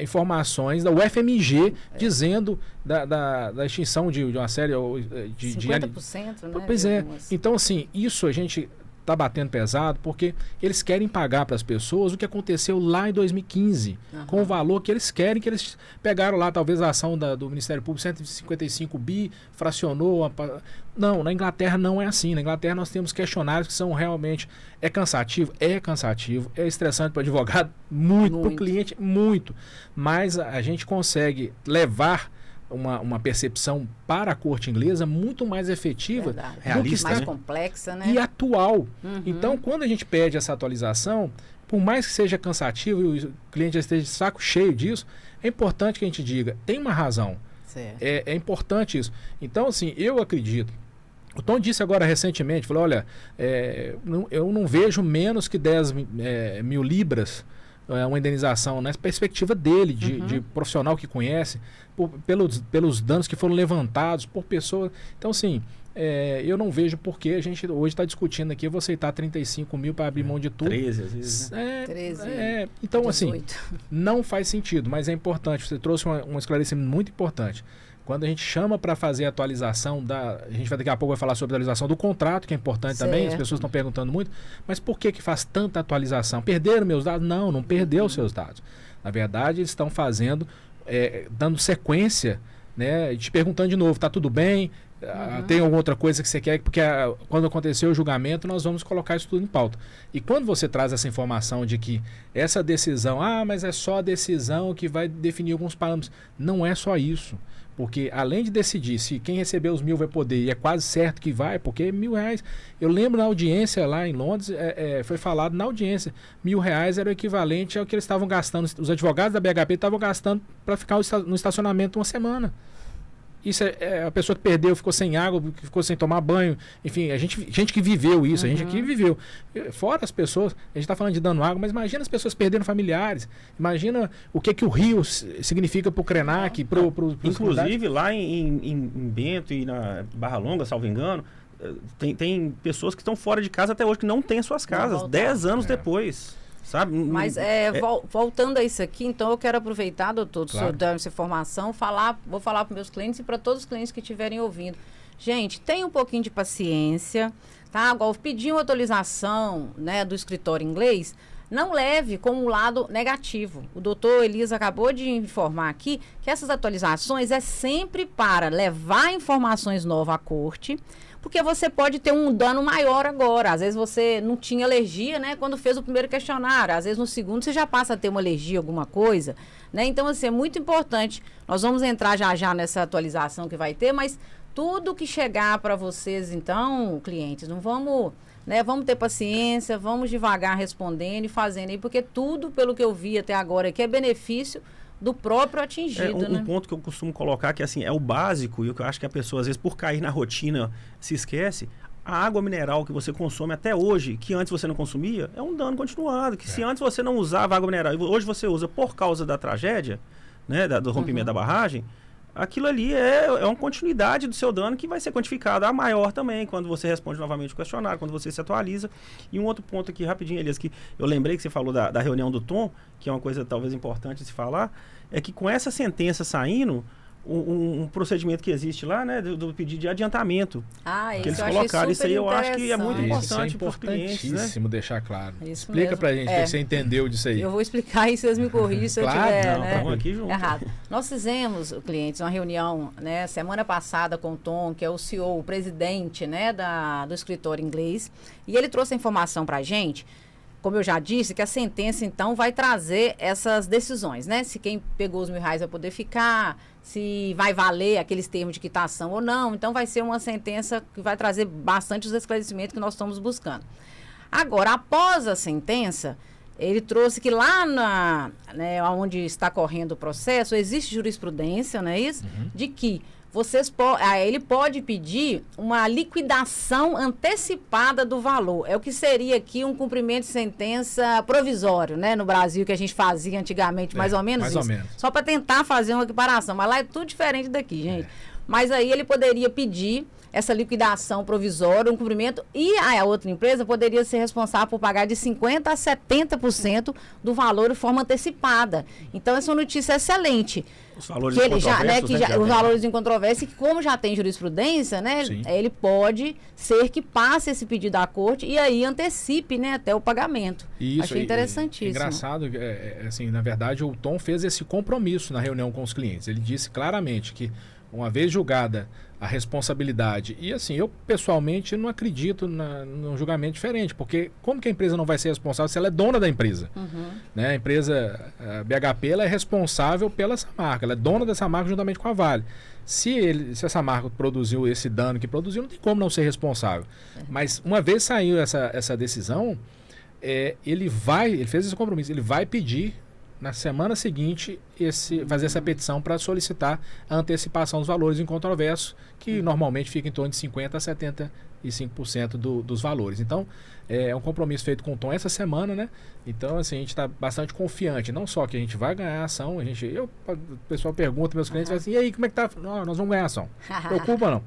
informações da UFMG dizendo da extinção de uma série de 50%, né? Pois é. Então, assim, isso a gente está batendo pesado porque eles querem pagar para as pessoas o que aconteceu lá em 2015, com o valor que eles querem, que eles pegaram lá, talvez a ação do Ministério Público, 155 bi, fracionou. Não, na Inglaterra não é assim. Na Inglaterra nós temos questionários que são realmente... É cansativo, é estressante para o advogado, muito, para o cliente, muito. Mas a gente consegue levar uma percepção para a corte inglesa muito mais efetiva, realista, mais complexa, né? E atual. Então, quando a gente pede essa atualização, por mais que seja cansativo e o cliente já esteja de saco cheio disso, é importante que a gente diga, tem uma razão. É importante isso. Então, assim, eu acredito. O Tom disse agora recentemente, falou, olha, eu não vejo menos que 10 mil libras uma indenização na perspectiva dele, de profissional que conhece, pelos danos que foram levantados por pessoas. Então, assim, eu não vejo por que a gente hoje está discutindo aqui, eu vou aceitar 35 mil para abrir mão de tudo. 13 às vezes, né? 13, então, 18. assim, não faz sentido, mas é importante. Você trouxe um esclarecimento muito importante. Quando a gente chama para fazer a atualização a gente daqui a pouco vai falar sobre a atualização do contrato, que é importante também, as pessoas estão perguntando muito, mas por que faz tanta atualização? Perderam meus dados? Não perdeu os seus dados. Na verdade, eles estão fazendo, dando sequência, né, te perguntando de novo, está tudo bem? Tem alguma outra coisa que você quer? Porque quando aconteceu o julgamento, nós vamos colocar isso tudo em pauta. E quando você traz essa informação de que essa decisão, mas é só a decisão que vai definir alguns parâmetros. Não é só isso. Porque além de decidir se quem receber os 1.000 vai poder, e é quase certo que vai, porque R$1.000. Eu lembro na audiência lá em Londres, foi falado na audiência, R$1.000 era o equivalente ao que eles estavam gastando, os advogados da BHP estavam gastando para ficar no estacionamento uma semana. Isso a pessoa que perdeu, ficou sem água, ficou sem tomar banho, enfim, gente que viveu isso, a gente aqui viveu. Fora as pessoas, a gente está falando de dano água, mas imagina as pessoas perdendo familiares, imagina o que o rio significa para o Krenak, inclusive lá em Bento e na Barra Longa, salvo engano, tem pessoas que estão fora de casa até hoje, que não têm suas casas, 10 anos depois. Sabe? Mas voltando a isso aqui, então eu quero aproveitar, doutor, do senhor dar essa informação, vou falar para meus clientes e para todos os clientes que estiverem ouvindo. Gente, tenha um pouquinho de paciência, tá? Igual pedir uma atualização, né, do escritório inglês, não leve como um lado negativo. O doutor Elias acabou de informar aqui que essas atualizações é sempre para levar informações novas à corte, porque você pode ter um dano maior agora. Às vezes você não tinha alergia, né, quando fez o primeiro questionário. Às vezes no segundo você já passa a ter uma alergia, alguma coisa, né? Então, assim, é muito importante. Nós vamos entrar já nessa atualização que vai ter, mas tudo que chegar para vocês, então, clientes, não vamos, né, vamos ter paciência, vamos devagar respondendo e fazendo aí, porque tudo, pelo que eu vi até agora aqui, é benefício do próprio atingido, Um ponto que eu costumo colocar que assim, é o básico, e o que eu acho que a pessoa, às vezes, por cair na rotina, se esquece. A água mineral que você consome até hoje, que antes você não consumia, é um dano continuado. Que se antes você não usava água mineral, e hoje você usa por causa da tragédia, né, do rompimento da barragem, aquilo ali é uma continuidade do seu dano que vai ser quantificado a maior também, quando você responde novamente o questionário, quando você se atualiza. E um outro ponto aqui, rapidinho, Elias, que eu lembrei que você falou da reunião do Tom, que é uma coisa talvez importante de se falar, é que com essa sentença saindo, um procedimento que existe lá, né, do pedido de adiantamento. Isso que eles eu colocaram. Isso aí eu acho que é muito importante para os clientes. Isso é importantíssimo deixar claro. Isso Explica mesmo. pra gente o que você entendeu disso aí. Eu vou explicar e vocês me corrigem se eu tiver aqui junto. errado. Nós fizemos, clientes, uma reunião, né, semana passada com o Tom, que é o CEO, o presidente, né, do escritório inglês, e ele trouxe a informação pra gente. Como eu já disse, que a sentença, então, vai trazer essas decisões, né? Se quem pegou os R$1.000 vai poder ficar, se vai valer aqueles termos de quitação ou não. Então, vai ser uma sentença que vai trazer bastante os esclarecimentos que nós estamos buscando. Agora, após a sentença, ele trouxe que lá onde está correndo o processo, existe jurisprudência, não é isso? De que ele pode pedir uma liquidação antecipada do valor. É o que seria aqui um cumprimento de sentença provisório, né? No Brasil, que a gente fazia antigamente, mais ou menos isso. Só para tentar fazer uma equiparação. Mas lá é tudo diferente daqui, gente. Mas aí ele poderia pedir essa liquidação provisória, um cumprimento, e a outra empresa poderia ser responsável por pagar de 50% a 70% do valor de forma antecipada. Então, essa é uma notícia excelente. Os valores em os valores em controvérsia, que como já tem jurisprudência, né, ele pode ser que passe esse pedido à corte e aí antecipe, né, até o pagamento. Isso, achei interessantíssimo. Engraçado, assim, na verdade, o Tom fez esse compromisso na reunião com os clientes. Ele disse claramente que, uma vez julgada a responsabilidade, e assim, eu pessoalmente não acredito num julgamento diferente, porque como que a empresa não vai ser responsável se ela é dona da empresa? Né? A empresa BHP, ela é responsável pela essa marca, ela é dona dessa marca juntamente com a Vale. Se essa marca produziu esse dano que produziu, não tem como não ser responsável. Mas uma vez saiu essa decisão, ele fez esse compromisso, ele vai pedir na semana seguinte fazer essa petição para solicitar a antecipação dos valores em controvérsia, que normalmente fica em torno de 50% a 75% dos valores. Então, é um compromisso feito com o Tom essa semana, né? Então, assim, a gente está bastante confiante, não só que a gente vai ganhar a ação, o pessoal pergunta, meus clientes, assim, e aí, como é que tá? Não, nós vamos ganhar a ação. Não preocupa, não.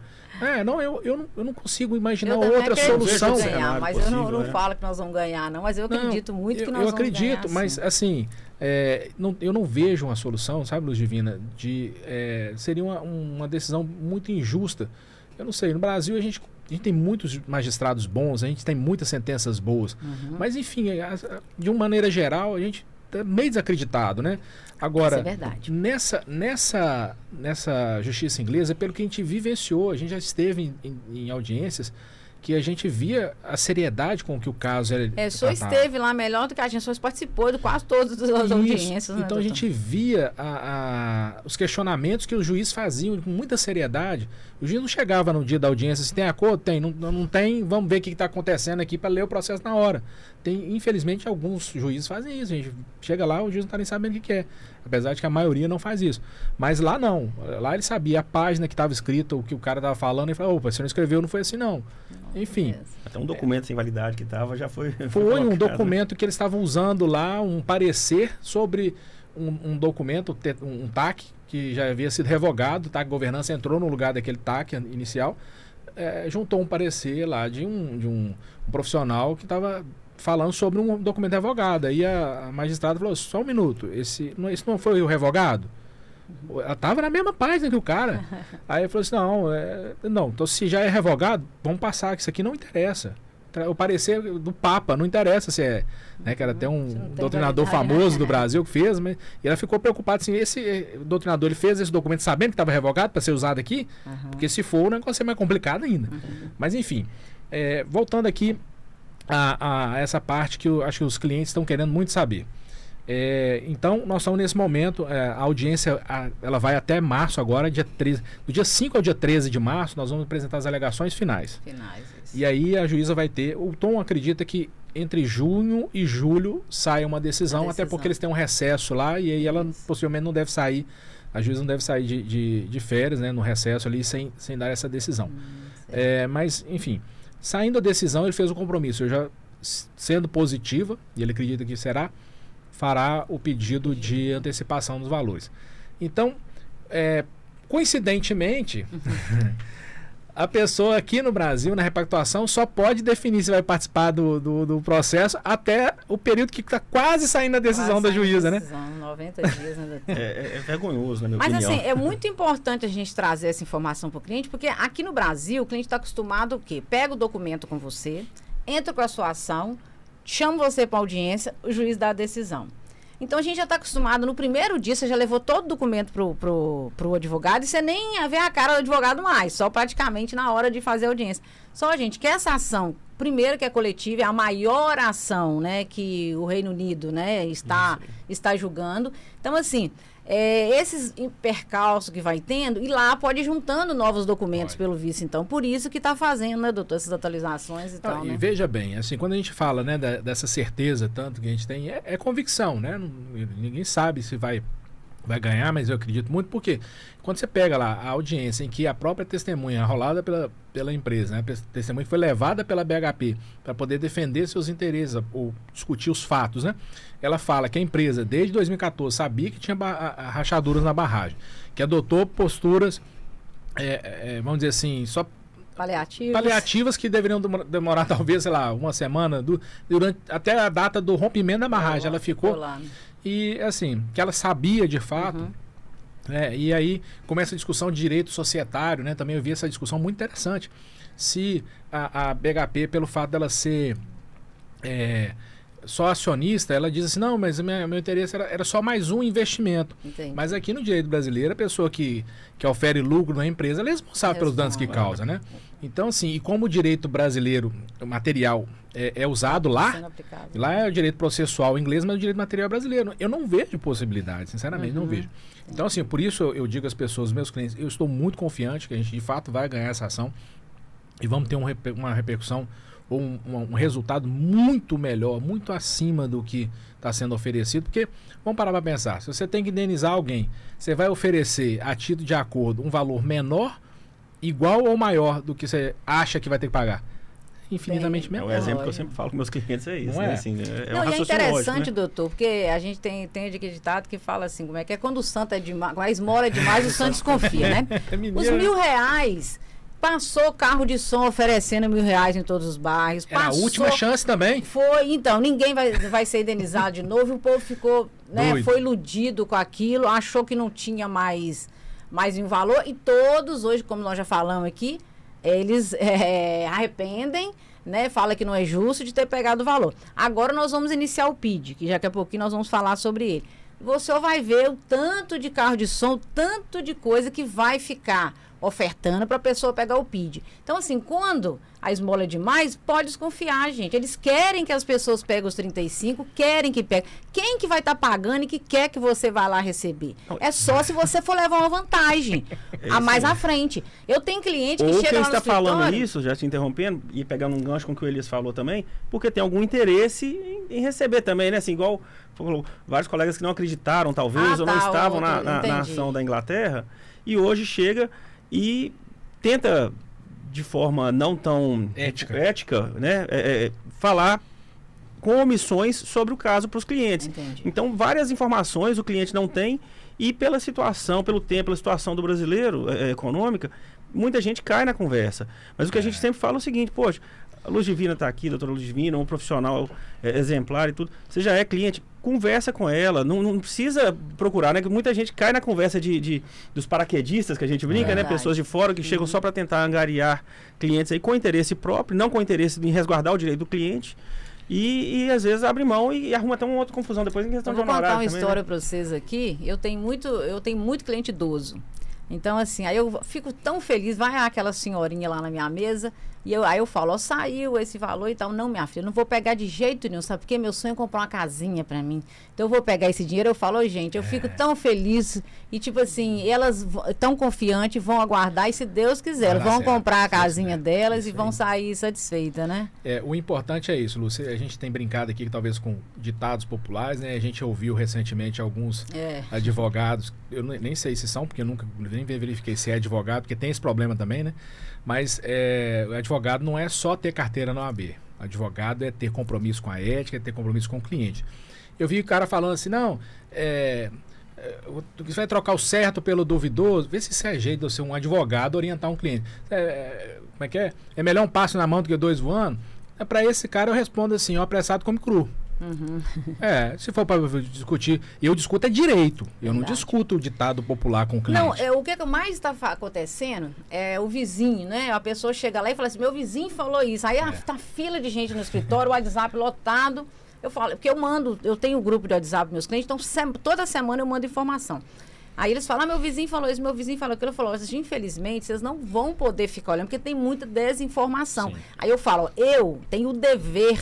Eu não consigo imaginar outra solução. Mas eu não falo que nós vamos ganhar, não, mas eu acredito muito que nós vamos ganhar. Eu acredito, mas assim, eu não vejo uma solução, sabe, Luz Divina, seria uma decisão muito injusta. Eu não sei, no Brasil a gente tem muitos magistrados bons, a gente tem muitas sentenças boas, mas enfim, de uma maneira geral, a gente é meio desacreditado, né? Agora, isso é verdade. nessa justiça inglesa, pelo que a gente vivenciou, a gente já esteve em audiências que a gente via a seriedade com que o caso era só esteve lá melhor do que a gente, só participou de quase todas as audiências. Então a gente via os questionamentos que o juiz fazia com muita seriedade. O juiz não chegava no dia da audiência, se tem acordo? Tem, não tem, vamos ver o que está acontecendo aqui para ler o processo na hora. Infelizmente, alguns juízes fazem isso. A gente chega lá, o juiz não está nem sabendo o que é. Apesar de que a maioria não faz isso. Mas lá não. Lá ele sabia a página que estava escrita, o que o cara estava falando, e falou, opa, você não escreveu, não foi assim não. Enfim. Até um documento sem validade que estava já foi... Foi um documento que eles estavam usando lá, um parecer sobre um documento, um TAC, que já havia sido revogado, o TAC Governança entrou no lugar daquele TAC inicial, juntou um parecer lá de um profissional que estava falando sobre um documento revogado. Aí a magistrada falou, só um minuto, esse não foi o revogado? Ela estava na mesma página que o cara. Aí ele falou assim, não, então se já é revogado, vamos passar, que isso aqui não interessa. O parecer do Papa, não interessa se né, que era até um doutrinador famoso do Brasil que fez, mas e ela ficou preocupada assim, esse doutrinador ele fez esse documento sabendo que estava revogado para ser usado aqui, porque se for o negócio é mais complicado ainda. Mas enfim, voltando aqui a essa parte que eu acho que os clientes estão querendo muito saber. Então, nós estamos nesse momento, a audiência ela vai até março agora, dia 13. Do dia 5 ao dia 13 de março, nós vamos apresentar as alegações finais. E aí a juíza vai ter... O Tom acredita que entre junho e julho saia uma decisão, até porque eles têm um recesso lá e aí ela possivelmente não deve sair, a juíza não deve sair de férias, né, no recesso ali sem dar essa decisão. Mas, enfim, saindo a decisão, ele fez o compromisso, já sendo positiva, e ele acredita que fará o pedido de antecipação dos valores. Então, coincidentemente, a pessoa aqui no Brasil, na repactuação, só pode definir se vai participar do processo até o período que está quase saindo a decisão da juíza, né? 90 dias, né, doutor? É vergonhoso, na minha opinião. Mas assim, é muito importante a gente trazer essa informação para o cliente, porque aqui no Brasil, o cliente está acostumado o quê? Pega o documento com você, entra com a sua ação, chama você para audiência, o juiz dá a decisão. Então, a gente já está acostumado, no primeiro dia, você já levou todo o documento pro advogado e você nem vê a cara do advogado mais, só praticamente na hora de fazer a audiência. Só, gente, que essa ação, primeiro que é coletiva, é a maior ação, né, que o Reino Unido, né, está julgando. Então, assim, esses percalços que vai tendo, e lá pode ir juntando novos documentos, pelo visto, então. Por isso que está fazendo, né, doutor, essas atualizações e tal, né? E veja bem, assim, quando a gente fala, né, dessa certeza tanto que a gente tem, é convicção, né? Ninguém sabe se vai ganhar, mas eu acredito muito, porque quando você pega lá a audiência em que a própria testemunha rolada pela empresa, né, a testemunha foi levada pela BHP para poder defender seus interesses ou discutir os fatos, né? Ela fala que a empresa, desde 2014, sabia que tinha rachaduras na barragem, que adotou posturas, vamos dizer assim, só paliativas que deveriam demorar talvez, sei lá, uma semana, durante até a data do rompimento da barragem. Ela ficou... E assim, que ela sabia de fato, e aí começa a discussão de direito societário, né? Também eu vi essa discussão muito interessante. Se a BHP, pelo fato dela ser só acionista, ela diz assim, não, mas meu interesse era só mais um investimento. Entendi. Mas aqui no direito brasileiro, a pessoa que ofere lucro na empresa, ela é responsável pelos danos que causa, né? Então, assim, e como o direito brasileiro material é usado lá é o direito processual inglês, mas o direito material brasileiro. Eu não vejo possibilidade, sinceramente, não vejo. Então, assim, por isso eu digo às pessoas, meus clientes, eu estou muito confiante que a gente, de fato, vai ganhar essa ação e vamos ter uma repercussão ou um resultado muito melhor, muito acima do que está sendo oferecido, porque, vamos parar para pensar, se você tem que indenizar alguém, você vai oferecer, a título de acordo, um valor menor, igual ou maior do que você acha que vai ter que pagar? Infinitamente menor. É o exemplo que eu sempre falo com meus clientes, é isso, não né? Assim, não, e é interessante, lógico, né? doutor, porque a gente tem ditado que fala assim, como é que é quando o santo é demais, a esmola é demais, o santo desconfia, né? Os R$1.000... Passou carro de som oferecendo R$1.000 em todos os bairros. Era a última chance também. Foi, então, ninguém vai ser indenizado de novo. E o povo ficou, né, foi iludido com aquilo, achou que não tinha mais um valor. E todos hoje, como nós já falamos aqui, eles arrependem, né, fala que não é justo de ter pegado o valor. Agora nós vamos iniciar o PID, que daqui a pouquinho nós vamos falar sobre ele. Você vai ver o tanto de carro de som, tanto de coisa que vai ficar ofertando para a pessoa pegar o PID. Então, assim, quando a esmola é demais, pode desconfiar, gente. Eles querem que as pessoas peguem os 35, querem que peguem. Quem que vai estar pagando e que quer que você vá lá receber? É só se você for levar uma vantagem mais à frente. Eu tenho cliente que chega lá no escritório... está falando isso, já te interrompendo, e pegando um gancho com o que o Elias falou também, porque tem algum interesse em receber também, né? Assim, igual falou, vários colegas que não acreditaram, talvez, ou não estavam na ação da Inglaterra, e hoje chega e tenta, de forma não tão ética, né, falar com omissões sobre o caso para os clientes. Entendi. Então, várias informações o cliente não tem e pela situação, pelo tempo, pela situação do brasileiro econômica, muita gente cai na conversa. Mas o que a gente sempre fala é o seguinte, poxa, a Luz Divina está aqui, a doutora Luz Divina, um profissional exemplar e tudo. Você já é cliente, conversa com ela, não precisa procurar, né? Que muita gente cai na conversa dos paraquedistas, que a gente brinca, né? Pessoas de fora que chegam só para tentar angariar clientes aí com interesse próprio, não com interesse em resguardar o direito do cliente. E às vezes abre mão e arruma até uma outra confusão depois em questão de honorário. Eu vou contar uma também, história né? para vocês aqui. Eu tenho muito cliente idoso. Então, assim, aí eu fico tão feliz, vai aquela senhorinha lá na minha mesa, e aí eu falo, ó, saiu esse valor e tal. Não, minha filha, não vou pegar de jeito nenhum, sabe? Porque meu sonho é comprar uma casinha pra mim. Então eu vou pegar esse dinheiro, eu falo, gente, eu fico tão feliz. E tipo assim, elas tão confiantes, vão aguardar, e se Deus quiser, elas vão comprar a casinha delas e vão sair satisfeitas, né? O importante é isso, Lúcia. A gente tem brincado aqui, talvez, com ditados populares, né? A gente ouviu recentemente alguns advogados, eu nem sei se são, porque eu nunca nem verifiquei se é advogado, porque tem esse problema também, né? Mas o advogado não é só ter carteira na OAB. Advogado é ter compromisso com a ética, é ter compromisso com o cliente. Eu vi o cara falando assim, não, você vai trocar o certo pelo duvidoso, vê se isso é jeito de ser um advogado orientar um cliente. Como é que é? É melhor um passo na mão do que 2 voando? Para esse cara eu respondo assim, ó, apressado come cru. Se for para discutir, eu discuto direito. Eu não discuto o ditado popular com o cliente. Não, o que mais está acontecendo é o vizinho, né? A pessoa chega lá e fala assim, meu vizinho falou isso. Aí tá fila de gente no escritório, o WhatsApp lotado. Eu falo, porque eu tenho um grupo de WhatsApp dos meus clientes, então toda semana eu mando informação. Aí eles falam, meu vizinho falou isso, meu vizinho falou aquilo. Eu falo, infelizmente, vocês não vão poder ficar olhando, porque tem muita desinformação. Sim. Aí eu falo, eu tenho o dever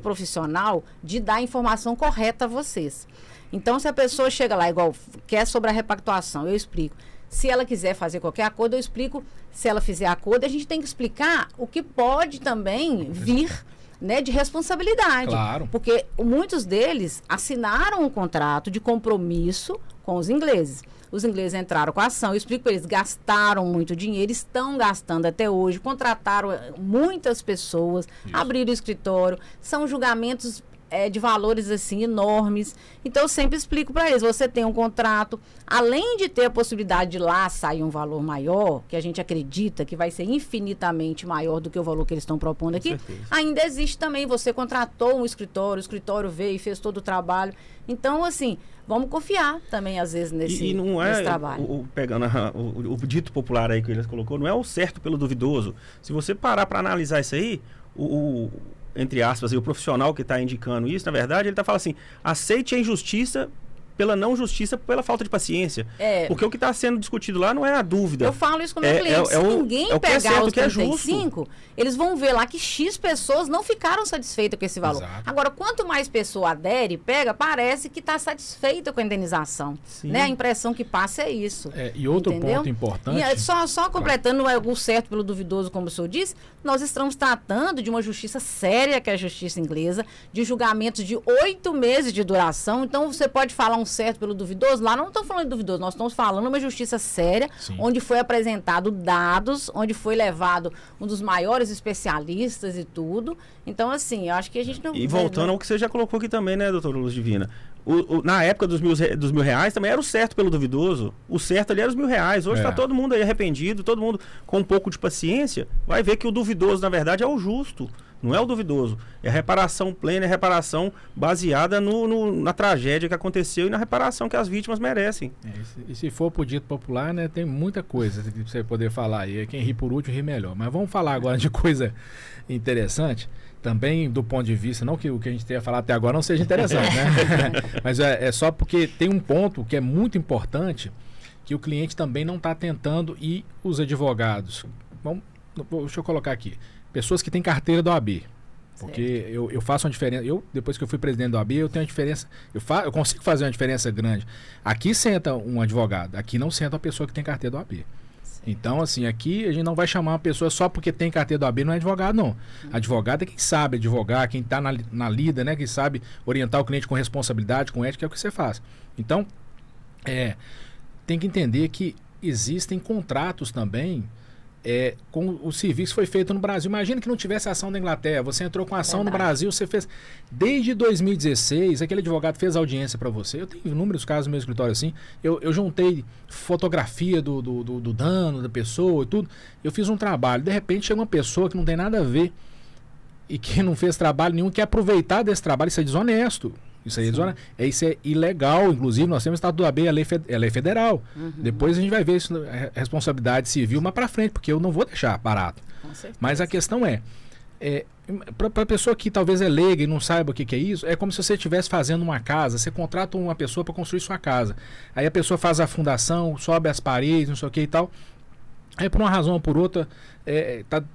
profissional de dar a informação correta a vocês. Então, se a pessoa chega lá, igual, quer sobre a repactuação, eu explico. Se ela quiser fazer qualquer acordo, eu explico. Se ela fizer acordo, a gente tem que explicar o que pode também vir, né, de responsabilidade. Claro. Porque muitos deles assinaram um contrato de compromisso com os ingleses. Os ingleses entraram com a ação, eu explico para eles, gastaram muito dinheiro, estão gastando até hoje, contrataram muitas pessoas, abriram o escritório, são julgamentos de valores assim enormes. Então eu sempre explico para eles, você tem um contrato, além de ter a possibilidade de lá sair um valor maior, que a gente acredita que vai ser infinitamente maior do que o valor que eles estão propondo aqui, ainda existe também, você contratou um escritório, o escritório veio e fez todo o trabalho. Então, assim, vamos confiar também, às vezes, nesse trabalho. Pegando o dito popular aí que eles colocou, não é o certo pelo duvidoso. Se você parar para analisar isso aí, entre aspas, o profissional que está indicando isso, na verdade, ele está falando assim, aceite a injustiça pela não justiça, pela falta de paciência. Porque o que está sendo discutido lá não é a dúvida. Eu falo isso com meus clientes. Se ninguém pegar os 35, eles vão ver lá que X pessoas não ficaram satisfeitas com esse valor. Exato. Agora, quanto mais pessoa adere, parece que está satisfeita com a indenização. Né? A impressão que passa é isso. E outro ponto importante... E só completando o certo pelo duvidoso, como o senhor disse, nós estamos tratando de uma justiça séria, que é a justiça inglesa, de julgamentos de 8 meses de duração. Então, você pode falar um certo pelo duvidoso, lá não estamos falando de duvidoso, nós estamos falando de uma justiça séria, onde foi apresentado dados, onde foi levado um dos maiores especialistas e tudo. Então, assim, eu acho que a gente não... E voltando ao que você já colocou aqui também, né, doutora Luz Divina? Na época dos R$1.000 também era o certo pelo duvidoso. O certo ali era os R$1.000. Hoje está todo mundo aí arrependido, todo mundo com um pouco de paciência. Vai ver que o duvidoso, na verdade, é o justo. Não é o duvidoso. É a reparação plena, é a reparação baseada na tragédia que aconteceu e na reparação que as vítimas merecem. E se for pro dito popular, né, tem muita coisa que você poder falar aí. Quem ri por último ri melhor. Mas vamos falar agora de coisa interessante. Também do ponto de vista, não que o que a gente tenha falado até agora não seja interessante, né? Mas é só porque tem um ponto que é muito importante, que o cliente também não está tentando, e os advogados. Deixa eu colocar aqui. Pessoas que têm carteira da OAB. Porque eu faço uma diferença. Depois que eu fui presidente da OAB, eu tenho uma diferença. Eu consigo fazer uma diferença grande. Aqui senta um advogado, aqui não senta uma pessoa que tem carteira da OAB. Então, assim, aqui a gente não vai chamar uma pessoa só porque tem carteira da OAB, não é advogado, não. Advogado é quem sabe advogar, quem está na lida, né? Quem sabe orientar o cliente com responsabilidade, com ética, é o que você faz. Então, tem que entender que existem contratos também com o serviço que foi feito no Brasil. Imagina que não tivesse ação da Inglaterra, você entrou com ação no Brasil, você fez... Desde 2016, aquele advogado fez audiência para você. Eu tenho inúmeros casos no meu escritório assim. Eu juntei fotografia do dano da pessoa e tudo. Eu fiz um trabalho. De repente chega uma pessoa que não tem nada a ver e que não fez trabalho nenhum, quer aproveitar desse trabalho. Isso é desonesto. Isso é ilegal. Inclusive, nós temos o Estatuto da OAB, é lei federal. Depois a gente vai ver isso, responsabilidade civil, mais para frente, porque eu não vou deixar barato. Mas a questão Para a pessoa que talvez é leiga e não saiba o que é isso, é como se você estivesse fazendo uma casa. Você contrata uma pessoa para construir sua casa. Aí a pessoa faz a fundação, sobe as paredes, não sei o que e tal. Aí por uma razão ou por outra,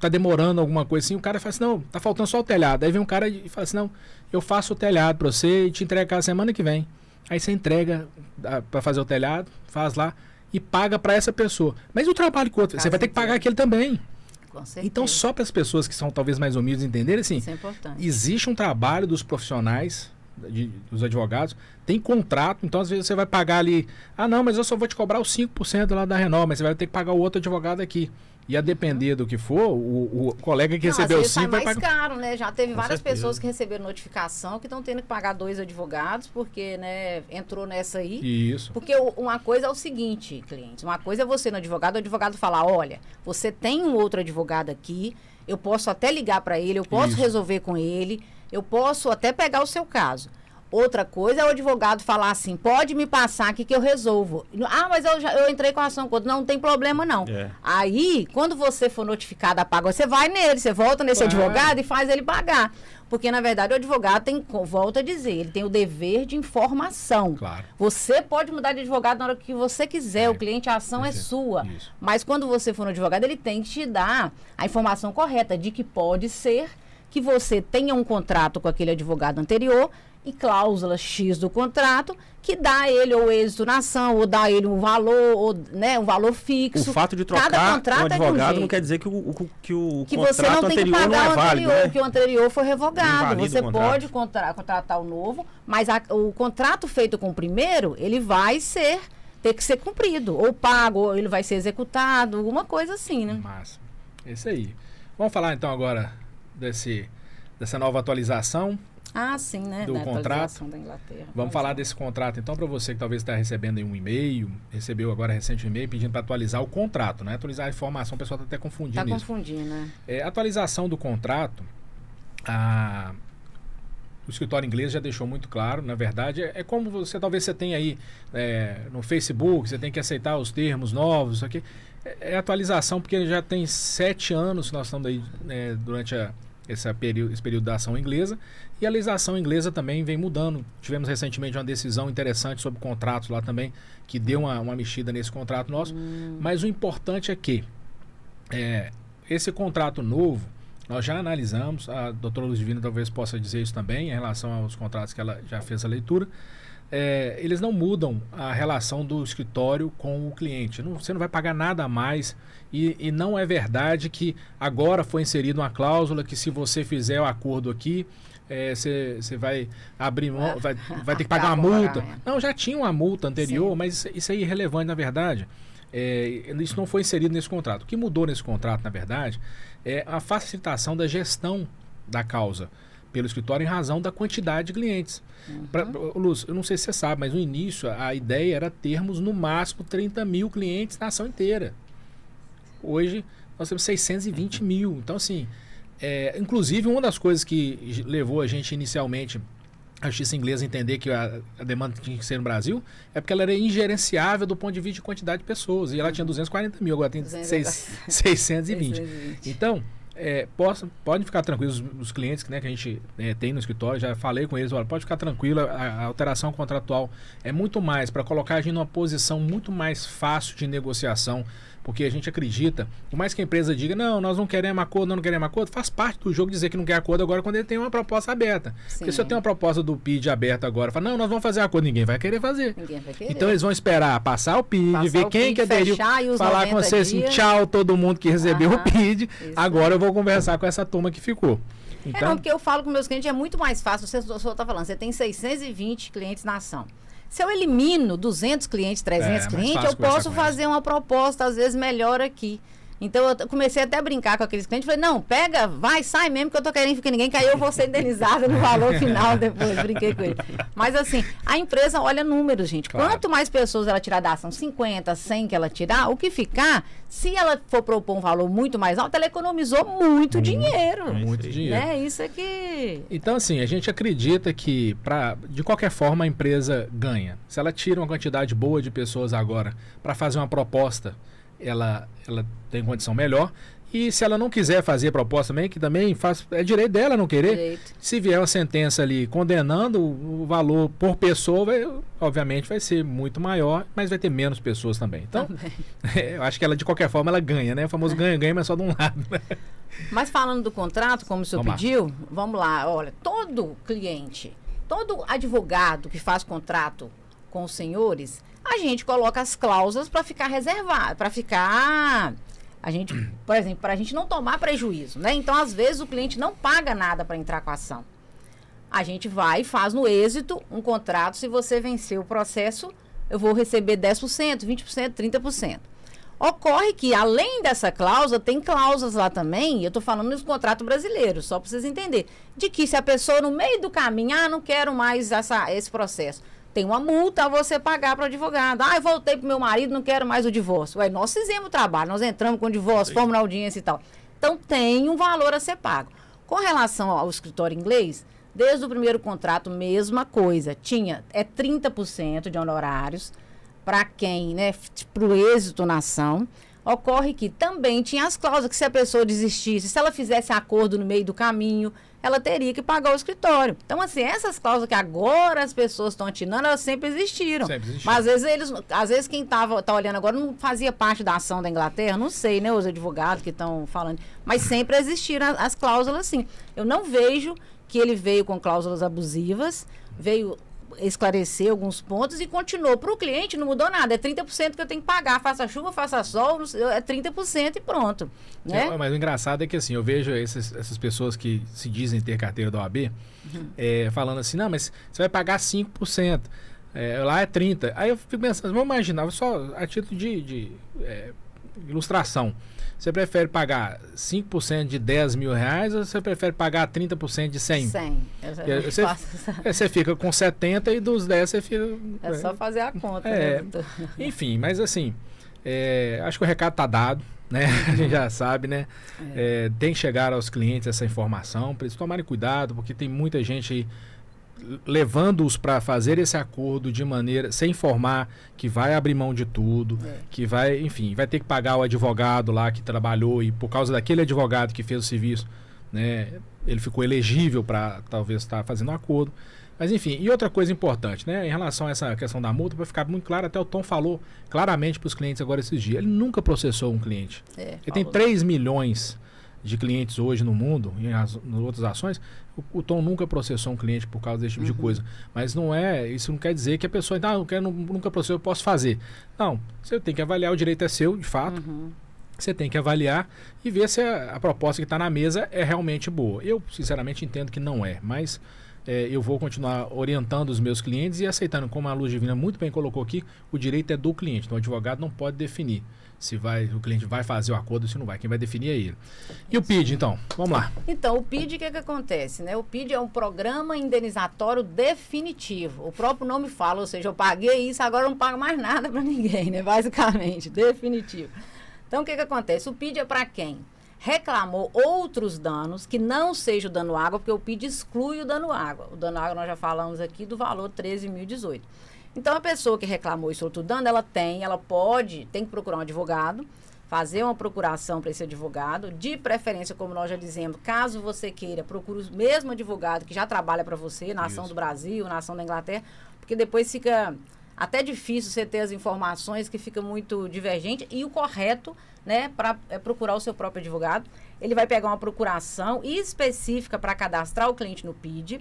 tá demorando alguma coisa assim, o cara fala assim, não, tá faltando só o telhado. Aí vem um cara e fala assim, não, eu faço o telhado para você e te entrego a casa semana que vem. Aí você entrega para fazer o telhado, faz lá e paga para essa pessoa. Mas e o trabalho que outro? Você vai ter que pagar aquele também. Com certeza. Então, só para as pessoas que são talvez mais humildes entenderem, assim, isso é importante. Existe um trabalho dos profissionais, dos advogados, tem contrato, então às vezes você vai pagar ali, não, mas eu só vou te cobrar os 5% lá da Renova, mas você vai ter que pagar o outro advogado aqui. E a depender do que for, o colega que recebeu o 5 vai pagar. mais caro, né? Já teve Com várias certeza. pessoas que receberam notificação que estão tendo que pagar 2 advogados, porque, né, entrou nessa aí. Isso. Porque uma coisa é o seguinte, clientes, uma coisa é você no advogado, o advogado falar, olha, você tem um outro advogado aqui, eu posso até ligar para ele, eu posso Isso. resolver com ele, eu posso até pegar o seu caso. Outra coisa é o advogado falar assim, pode me passar aqui que eu resolvo. Mas eu entrei com a ação contra. Não tem problema, não. Aí, quando você for notificado a pagar, você vai nele, você volta nesse advogado e faz ele pagar. Porque, na verdade, o advogado tem, volta a dizer, ele tem o dever de informação. Claro. Você pode mudar de advogado na hora que você quiser, o cliente, a ação é sua. Isso. Mas quando você for no advogado, ele tem que te dar a informação correta de que pode ser que você tenha um contrato com aquele advogado anterior e cláusula X do contrato que dá a ele ou êxito na ação, ou dá a ele um valor, ou, né, um valor fixo. O fato de trocar um advogado não quer dizer que o você não contrato tem que anterior não pagar é válido, né? que o anterior foi revogado. Invalida Você o contrato. pode contratar o novo, mas o contrato feito com o primeiro, ele vai ter que ser cumprido, ou pago, ou ele vai ser executado, alguma coisa assim, né? Massa. É isso aí. Vamos falar então agora dessa nova atualização. Sim, né? Do da contrato. atualização da Inglaterra. Vamos falar desse contrato, então, para você que talvez está recebendo aí um e-mail, recebeu agora recente um e-mail pedindo para atualizar o contrato, né? Atualizar a informação, o pessoal está até confundindo isso. Está confundindo, né? Atualização do contrato, o escritório inglês já deixou muito claro, na verdade, é como talvez você tenha aí no Facebook, você tem que aceitar os termos novos, isso aqui. É atualização porque já tem 7 anos que nós estamos aí durante esse período da ação inglesa, e a legislação inglesa também vem mudando. Tivemos recentemente uma decisão interessante sobre contratos lá também, que deu uma mexida nesse contrato nosso, mas o importante é que esse contrato novo, nós já analisamos, a doutora Luz Divina talvez possa dizer isso também, em relação aos contratos que ela já fez a leitura, eles não mudam a relação do escritório com o cliente. Você não vai pagar nada a mais e não é verdade que agora foi inserida uma cláusula que se você fizer o acordo aqui, você vai abrir mão, vai ter que pagar uma multa. Não, já tinha uma multa anterior, sim, mas isso é irrelevante na verdade. Isso não foi inserido nesse contrato. O que mudou nesse contrato, na verdade, é a facilitação da gestão da causa pelo escritório em razão da quantidade de clientes. Luz, eu não sei se você sabe, mas no início a ideia era termos no máximo 30 mil clientes na ação inteira. Hoje nós temos 620 mil. Então, assim, inclusive uma das coisas que levou a gente inicialmente a justiça inglesa a entender que a demanda tinha que ser no Brasil é porque ela era ingerenciável do ponto de vista de quantidade de pessoas. E ela tinha 240 mil, agora tem 620. Então, podem ficar tranquilos os clientes, né, que a gente tem no escritório, já falei com eles, olha, pode ficar tranquilo, a alteração contratual é muito mais para colocar a gente numa posição muito mais fácil de negociação, porque a gente acredita, por mais que a empresa diga, não, nós não queremos acordo, não queremos acordo, faz parte do jogo dizer que não quer acordo agora quando ele tem uma proposta aberta. Sim. Porque se eu tenho uma proposta do PID aberta agora, fala, não, nós vamos fazer acordo, ninguém vai querer fazer. Ninguém vai querer. Então eles vão esperar passar o PID, ver quem que aderiu, falar com você assim, tchau todo mundo que recebeu o PID, agora eu vou conversar com essa turma que ficou. Então, não, porque eu falo com meus clientes, é muito mais fácil, você está falando, você tem 620 clientes na ação. Se eu elimino 200 clientes, 300 clientes, eu posso fazer uma proposta, às vezes, melhor aqui. Então, eu comecei até a brincar com aqueles clientes. Falei, não, pega, vai, sai mesmo, que eu tô querendo que ninguém caiu, eu vou ser indenizada no valor final depois. Brinquei com ele. Mas, assim, a empresa olha números, gente. Claro. Quanto mais pessoas ela tirar da ação, 50, 100 que ela tirar, o que ficar, se ela for propor um valor muito mais alto, ela economizou muito dinheiro. Muito dinheiro. Isso é que... Então, assim, a gente acredita que, de qualquer forma, a empresa ganha. Se ela tira uma quantidade boa de pessoas agora para fazer uma proposta, ela tem condição melhor E se ela não quiser fazer a proposta também, que também é direito dela não querer, se vier uma sentença ali condenando, o valor por pessoa, obviamente vai ser muito maior, mas vai ter menos pessoas também. Então, eu acho que ela, de qualquer forma, ela ganha, né? O famoso ganha-ganha, mas só de um lado. Né? Mas falando do contrato, como o senhor pediu, vamos lá, olha, todo cliente, todo advogado que faz contrato com os senhores, a gente coloca as cláusulas para ficar reservado, para ficar... A gente, por exemplo, para a gente não tomar prejuízo, né? Então, às vezes, o cliente não paga nada para entrar com a ação. A gente vai e faz no êxito um contrato. Se você vencer o processo, eu vou receber 10%, 20%, 30%. Ocorre que, além dessa cláusula, tem cláusulas lá também, eu estou falando nos contratos brasileiros, só para vocês entenderem, de que se a pessoa, no meio do caminho, não quero mais esse processo, tem uma multa a você pagar para o advogado. Eu voltei para o meu marido, não quero mais o divórcio. Ué, nós fizemos o trabalho, nós entramos com o divórcio, fomos na audiência e tal. Então, tem um valor a ser pago. Com relação ao escritório inglês, desde o primeiro contrato, mesma coisa. É 30% de honorários para quem, né, para o êxito na ação. Ocorre que também tinha as cláusulas que se a pessoa desistisse, se ela fizesse acordo no meio do caminho, ela teria que pagar o escritório. Então, assim, essas cláusulas que agora as pessoas estão atinando, elas sempre existiram. Mas às vezes quem tá olhando agora não fazia parte da ação da Inglaterra, não sei, né, os advogados que estão falando. Mas sempre existiram as cláusulas, assim. Eu não vejo que ele veio com cláusulas abusivas, veio esclarecer alguns pontos e continuou. Para o cliente não mudou nada, é 30% que eu tenho que pagar, faça chuva, faça sol, é 30% e pronto. Né? Mas o engraçado é que assim, eu vejo essas pessoas que se dizem ter carteira da OAB, falando assim, não, mas você vai pagar 5%, lá é 30%. Aí eu fico pensando, vamos imaginar, só a título de ilustração, você prefere pagar 5% de 10 mil reais ou você prefere pagar 30% de 100? 100. Você fica com 70 e dos 10 você fica... É só fazer a conta. Né, enfim, mas assim, acho que o recado está dado, né? A gente já sabe, né? Tem que chegar aos clientes essa informação, para eles tomarem cuidado, porque tem muita gente aí levando-os para fazer esse acordo de maneira, sem informar que vai abrir mão de tudo, que vai, enfim, vai ter que pagar o advogado lá que trabalhou e por causa daquele advogado que fez o serviço, né, ele ficou elegível para talvez estar fazendo um acordo. Mas enfim, e outra coisa importante, né, em relação a essa questão da multa, para ficar muito claro, até o Tom falou claramente para os clientes agora esses dias, ele nunca processou um cliente. Ele tem 3 milhões de clientes hoje no mundo, em outras ações, o Tom nunca processou um cliente por causa desse tipo de coisa. Mas isso não quer dizer que a pessoa, nunca processou, eu posso fazer. Não, você tem que avaliar, o direito é seu, de fato. Você tem que avaliar e ver se a proposta que está na mesa é realmente boa. Eu, sinceramente, entendo que não é, mas eu vou continuar orientando os meus clientes e aceitando, como a Luz Divina muito bem colocou aqui, o direito é do cliente, então o advogado não pode definir se o cliente vai fazer o acordo ou se não vai. Quem vai definir é ele. E o PID, então? Vamos lá. Então, o PID, o que acontece? Né? O PID é um programa indenizatório definitivo. O próprio nome fala, ou seja, eu paguei isso, agora eu não pago mais nada para ninguém, né? Basicamente, definitivo. Então, o que acontece? O PID é para quem reclamou outros danos que não seja o dano água, porque o PID exclui o dano água. O dano água nós já falamos aqui do valor 13.018. Então, a pessoa que reclamou esse outro dano, ela tem que procurar um advogado, fazer uma procuração para esse advogado, de preferência, como nós já dizemos, caso você queira, procure o mesmo advogado que já trabalha para você, na ação do Brasil, na ação da Inglaterra, porque depois fica até difícil você ter as informações, que fica muito divergente, e o correto, né, é procurar o seu próprio advogado. Ele vai pegar uma procuração específica para cadastrar o cliente no PID,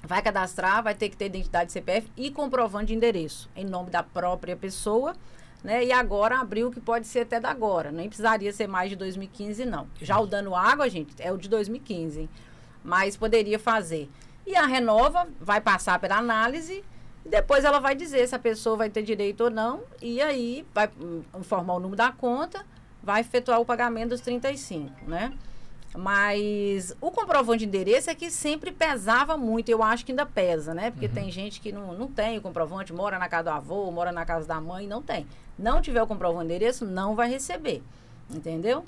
vai cadastrar, vai ter que ter identidade CPF e comprovante de endereço, em nome da própria pessoa, né? E agora abriu, que pode ser até da agora, nem precisaria ser mais de 2015, não. Já o dano água, gente, é o de 2015, hein? Mas poderia fazer. E a Renova vai passar pela análise e depois ela vai dizer se a pessoa vai ter direito ou não, e aí vai informar o número da conta, vai efetuar o pagamento dos 35, né? Mas o comprovante de endereço é que sempre pesava muito, eu acho que ainda pesa, né? Porque tem gente que não tem o comprovante, mora na casa do avô, mora na casa da mãe, não tem. Não tiver o comprovante de endereço, não vai receber, entendeu?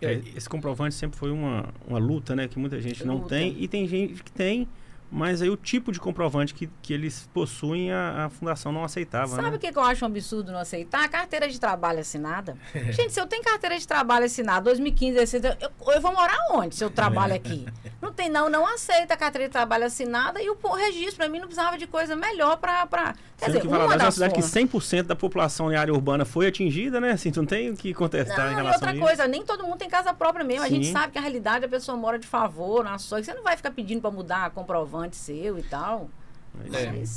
Esse comprovante sempre foi uma luta, né? Que muita gente não tem, e tem gente que tem, mas aí o tipo de comprovante que eles possuem, a fundação não aceitava. Sabe o que eu acho um absurdo não aceitar? A carteira de trabalho assinada. Gente, se eu tenho carteira de trabalho assinada 2015, 2016, eu vou morar onde se eu trabalho aqui? Não tem, não aceita a carteira de trabalho assinada, e o registro, para mim, não precisava de coisa melhor para... Quer dizer, uma das uma cidade que 100% da população em área urbana foi atingida, né? Assim, tu não tem o que contestar em relação a isso. E outra coisa, nem todo mundo tem casa própria mesmo. Sim. A gente sabe que a realidade, a pessoa mora de favor, na sua, você não vai ficar pedindo para mudar comprovante seu e tal.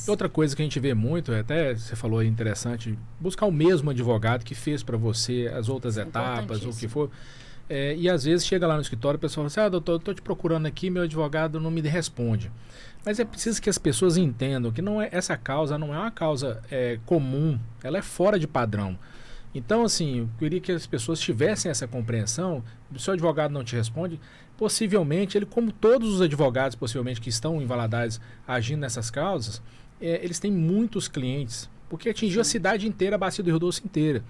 Outra coisa que a gente vê muito, até você falou aí interessante, buscar o mesmo advogado que fez para você as outras etapas, ou o que for. E às vezes chega lá no escritório, o pessoal fala assim, doutor, eu estou te procurando aqui, meu advogado não me responde. Mas é preciso que as pessoas entendam que essa causa não é uma causa comum, ela é fora de padrão. Então, assim, eu queria que as pessoas tivessem essa compreensão. Se o seu advogado não te responde, possivelmente, ele, como todos os advogados, possivelmente, que estão em Valadares agindo nessas causas, eles têm muitos clientes, porque atingiu a cidade inteira, a Bacia do Rio Doce inteira.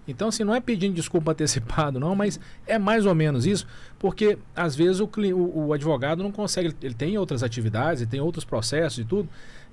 Então, assim, não é pedindo desculpa antecipado, não, mas é mais ou menos isso, porque, às vezes, o advogado não consegue, ele tem outras atividades, ele tem outros processos e tudo.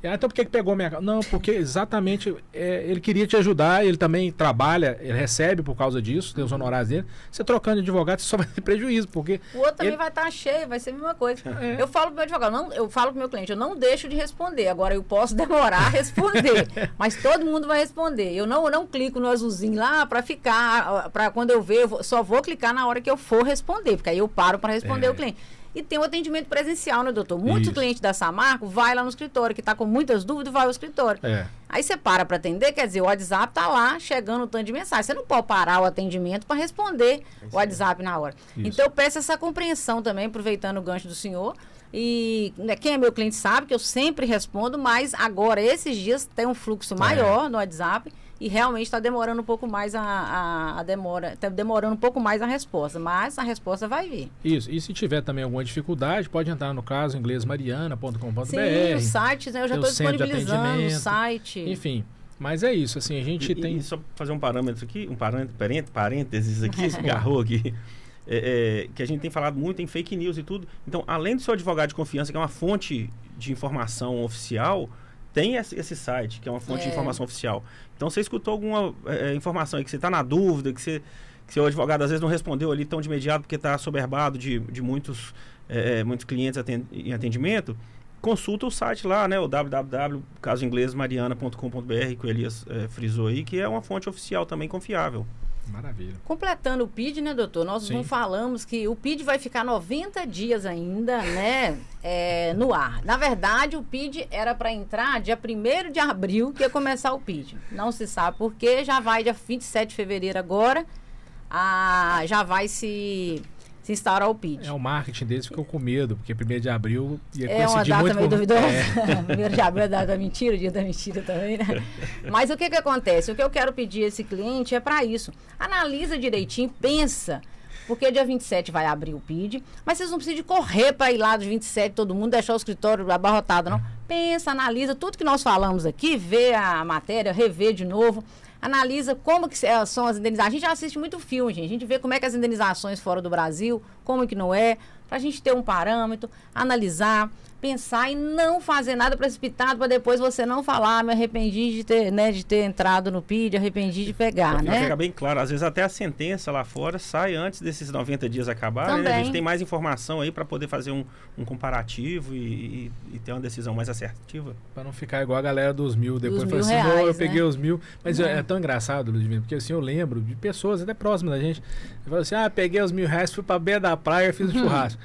Então, por que pegou minha causa? Não, porque exatamente ele queria te ajudar, ele também trabalha, ele recebe por causa disso, tem os honorários dele. Você trocando de advogado, você só vai ter prejuízo, porque... O outro também vai estar cheio, vai ser a mesma coisa. Eu falo pro meu advogado, eu falo pro meu cliente, eu não deixo de responder. Agora, eu posso demorar a responder, mas todo mundo vai responder. Eu não clico no azulzinho lá para ficar, para quando eu ver, só vou clicar na hora que eu for responder, porque aí eu paro para responder o cliente. E tem o atendimento presencial, né, doutor? Muitos clientes da Samarco vai lá no escritório, que está com muitas dúvidas, vai ao escritório. Aí você para atender, quer dizer, o WhatsApp está lá chegando um tanto de mensagem. Você não pode parar o atendimento para responder o WhatsApp na hora. Isso. Então, eu peço essa compreensão também, aproveitando o gancho do senhor. E quem é meu cliente sabe que eu sempre respondo, mas agora, esses dias, tem um fluxo maior no WhatsApp. E realmente está demorando um pouco mais está demorando um pouco mais a resposta, mas a resposta vai vir. Isso. E se tiver também alguma dificuldade, pode entrar no caso inglesmariana.com.br. Sim, os sites, né? Eu já estou disponibilizando o site. Enfim, mas é isso, assim, a gente tem... só fazer um parâmetro aqui, parênteses aqui, se agarrou aqui, que a gente tem falado muito em fake news e tudo. Então, além do seu advogado de confiança, que é uma fonte de informação oficial, tem esse site, que é uma fonte de informação oficial. Então, você escutou alguma informação aí que você está na dúvida, que seu advogado às vezes não respondeu ali tão de imediato porque está soberbado de muitos clientes em atendimento, consulta o site lá, né, o www.casoinglesmariana.com.br, que o Elias frisou aí, que é uma fonte oficial também confiável. Maravilha. Completando o PID, né, doutor? Nós não falamos que o PID vai ficar 90 dias ainda, né, no ar. Na verdade, o PID era para entrar dia 1º de abril, que ia começar o PID. Não se sabe por quê, já vai dia 27 de fevereiro agora, já vai se instaurar o PID. O marketing deles ficou com medo, porque 1º de abril ia coincidir muito... É uma data meio duvidosa. 1º de abril é a data da mentira, o dia da mentira também, né? Mas o que acontece? O que eu quero pedir a esse cliente é para isso. Analisa direitinho, pensa, porque dia 27 vai abrir o PID, mas vocês não precisam de correr para ir lá dos 27, todo mundo, deixar o escritório abarrotado, não. Pensa, analisa tudo que nós falamos aqui, vê a matéria, revê de novo. Analisa como que são as indenizações. A gente já assiste muito filme, gente. A gente vê como é que as indenizações fora do Brasil, como que não é, para a gente ter um parâmetro, analisar, pensar e não fazer nada precipitado para depois você não falar, me arrependi de ter entrado no PID, arrependi de pegar, né? Fica bem claro, às vezes até a sentença lá fora sai antes desses 90 dias acabarem, né? A gente tem mais informação aí para poder fazer um comparativo e ter uma decisão mais assertiva. Para não ficar igual a galera dos 1.000, depois falou assim, eu peguei os 1.000, mas é tão engraçado, Ludmila, porque assim, eu lembro de pessoas até próximas da gente, falou assim, peguei os R$1.000, fui para beira da praia, fiz um churrasco.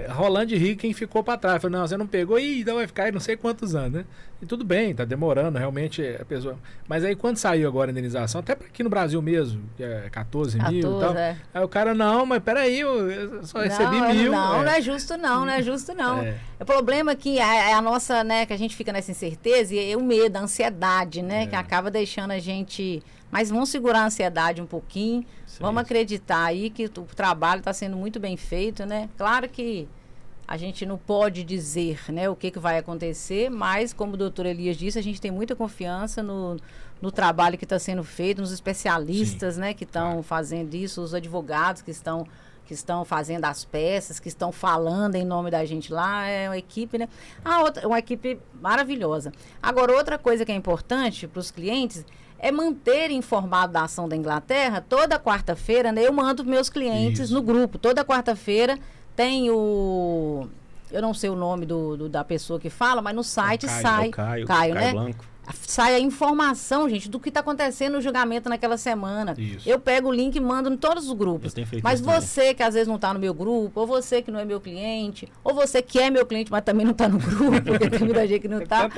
Rolando de rir, quem ficou para trás, falou, não, você não pegou, então vai ficar aí não sei quantos anos, né? E tudo bem, tá demorando, realmente a pessoa... Mas aí quando saiu agora a indenização, até aqui no Brasil mesmo, que é 14 mil e tal, aí o cara, não, mas peraí, eu só recebi 1.000. Não é justo não, não é justo não. O problema é que é a nossa, né, que a gente fica nessa incerteza e é o medo, a ansiedade, né, que acaba deixando a gente... Mas vamos segurar a ansiedade um pouquinho, vamos acreditar aí que o trabalho está sendo muito bem feito, né? Claro que a gente não pode dizer, né, o que vai acontecer, mas como o doutor Elias disse, a gente tem muita confiança no trabalho que está sendo feito, nos especialistas, né, que estão fazendo isso, os advogados que que estão fazendo as peças, que estão falando em nome da gente lá, é uma equipe, né? Uma equipe maravilhosa. Agora, outra coisa que é importante para os clientes é manter informado da ação da Inglaterra. Toda quarta-feira, né, eu mando para meus clientes no grupo. Toda quarta-feira tem o... Eu não sei o nome da pessoa que fala, mas no site sai... Caio, né? Blanco. Sai a informação, gente, do que está acontecendo no julgamento naquela semana. Isso. Eu pego o link e mando em todos os grupos. Mas você que às vezes não está no meu grupo, ou você que não é meu cliente, ou você que é meu cliente, mas também não está no grupo, porque tem muita gente que não está.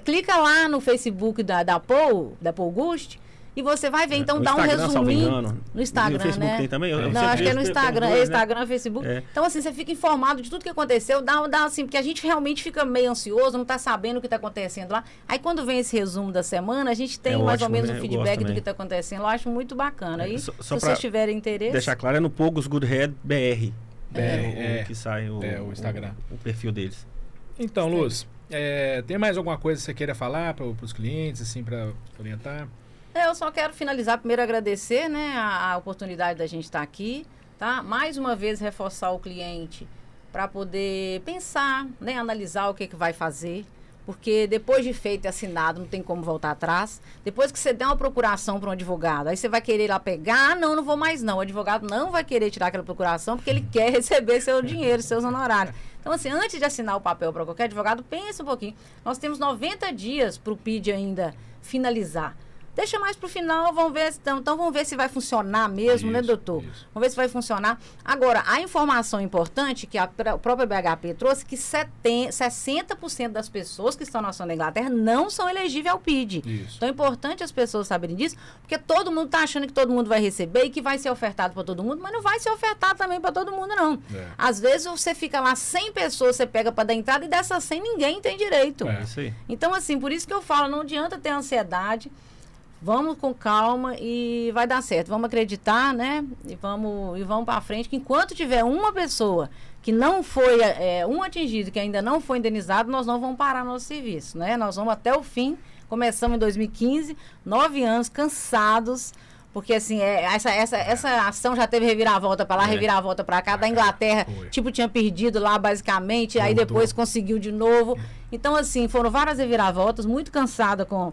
Clica lá no Facebook da Paul Gust e você vai ver, então dá um resuminho. No Instagram, no Facebook né? tem também? Não, acho que é no Instagram, Instagram, Facebook. Então, assim, você fica informado de tudo que aconteceu, dá assim, porque a gente realmente fica meio ansioso, não está sabendo o que está acontecendo lá. Aí, quando vem esse resumo da semana, a gente tem mais ou menos um feedback do que está acontecendo. Eu acho muito bacana. Aí, se vocês tiverem interesse... Deixar claro, é no Pogos Goodhead BR. Que sai o Instagram. O perfil deles. Então, Luz, tem mais alguma coisa que você queira falar para os clientes, assim, para orientar? Eu só quero finalizar, primeiro agradecer, né, a oportunidade da gente estar aqui, tá? Mais uma vez reforçar o cliente para poder pensar, né, analisar o que vai fazer, porque depois de feito e assinado não tem como voltar atrás. Depois que você der uma procuração para um advogado, aí você vai querer ir lá pegar, não vou mais não. O advogado não vai querer tirar aquela procuração porque ele quer receber seu dinheiro, seus honorários. Então, assim, antes de assinar o papel para qualquer advogado, pense um pouquinho. Nós temos 90 dias para o PID ainda finalizar. Deixa mais para o final, vamos ver, então vamos ver se vai funcionar mesmo, né, doutor? Isso. Vamos ver se vai funcionar. Agora, a informação importante que a própria BHP trouxe, que 60% das pessoas que estão na ação da Inglaterra não são elegíveis ao PID. Isso. Então é importante as pessoas saberem disso, porque todo mundo está achando que todo mundo vai receber e que vai ser ofertado para todo mundo, mas não vai ser ofertado também para todo mundo, não. Às vezes você fica lá 100 pessoas, você pega para dar entrada e dessas 100 ninguém tem direito. Isso aí. Então, assim, por isso que eu falo, não adianta ter ansiedade. Vamos com calma e vai dar certo. Vamos acreditar, né? E vamos para frente. Que enquanto tiver uma pessoa que não foi um atingido, que ainda não foi indenizado, nós não vamos parar nosso serviço, né? Nós vamos até o fim. Começamos em 2015, 9 anos, cansados. Porque, assim, essa ação já teve reviravolta para lá, reviravolta para cá. Da Inglaterra, tinha perdido lá, basicamente. Aí depois conseguiu de novo. Então, assim, foram várias reviravoltas. Muito cansada com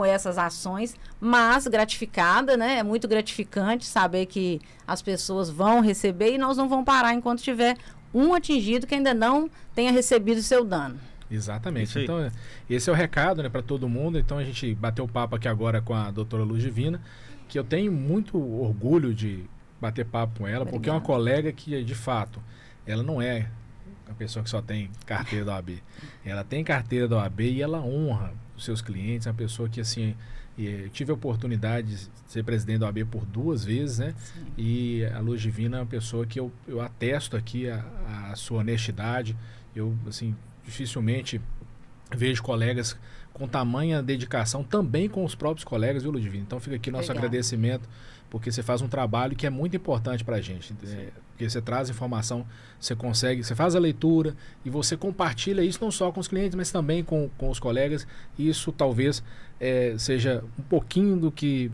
essas ações, mas gratificada, né? É muito gratificante saber que as pessoas vão receber e nós não vamos parar enquanto tiver um atingido que ainda não tenha recebido o seu dano. Exatamente. Então, esse é o recado, né, para todo mundo. Então, a gente bateu o papo aqui agora com a doutora Luz Divina, que eu tenho muito orgulho de bater papo com ela, Obrigada. Porque é uma colega que, de fato, ela não é a pessoa que só tem carteira da OAB. Ela tem carteira da OAB e ela honra os seus clientes. É uma pessoa que, assim, eu tive a oportunidade de ser presidente da OAB por 2 vezes, né? Sim. E a Luz Divina é uma pessoa que eu atesto aqui a sua honestidade. Eu, assim, dificilmente vejo colegas com tamanha dedicação também com os próprios colegas, viu, Luz Divina? Então fica aqui nosso agradecimento, porque você faz um trabalho que é muito importante para a gente. Porque você traz informação, você faz a leitura e você compartilha isso não só com os clientes, mas também com os colegas. E isso talvez seja um pouquinho do que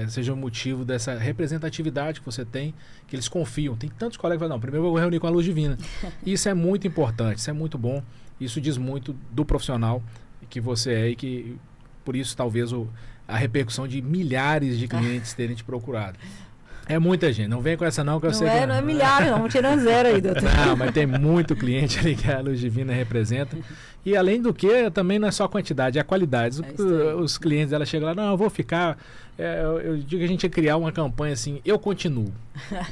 seja o motivo dessa representatividade que você tem, que eles confiam. Tem tantos colegas que falam, não, primeiro eu vou reunir com a Luz Divina. Isso é muito importante, isso é muito bom. Isso diz muito do profissional que você é e que, por isso, talvez a repercussão de milhares de clientes terem te procurado. É muita gente, não vem com essa não, que eu sei que... Não é milhares, vamos tirando 0 aí, doutor. Não, mas tem muito cliente ali que a Luz Divina representa. E além do que, também não é só quantidade, é a qualidade. Os clientes, ela chega lá, não, eu vou ficar... eu digo que a gente ia criar uma campanha assim, eu continuo,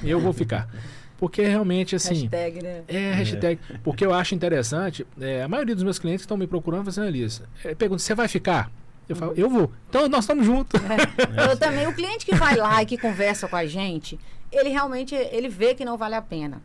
eu vou ficar. Porque realmente, assim... Hashtag, né? Hashtag. Porque eu acho interessante, a maioria dos meus clientes que estão me procurando, fazendo Elias, pergunta, você vai ficar? Eu falo, eu vou. Então, nós estamos juntos. Eu também, o cliente que vai lá e que conversa com a gente, ele realmente, ele vê que não vale a pena.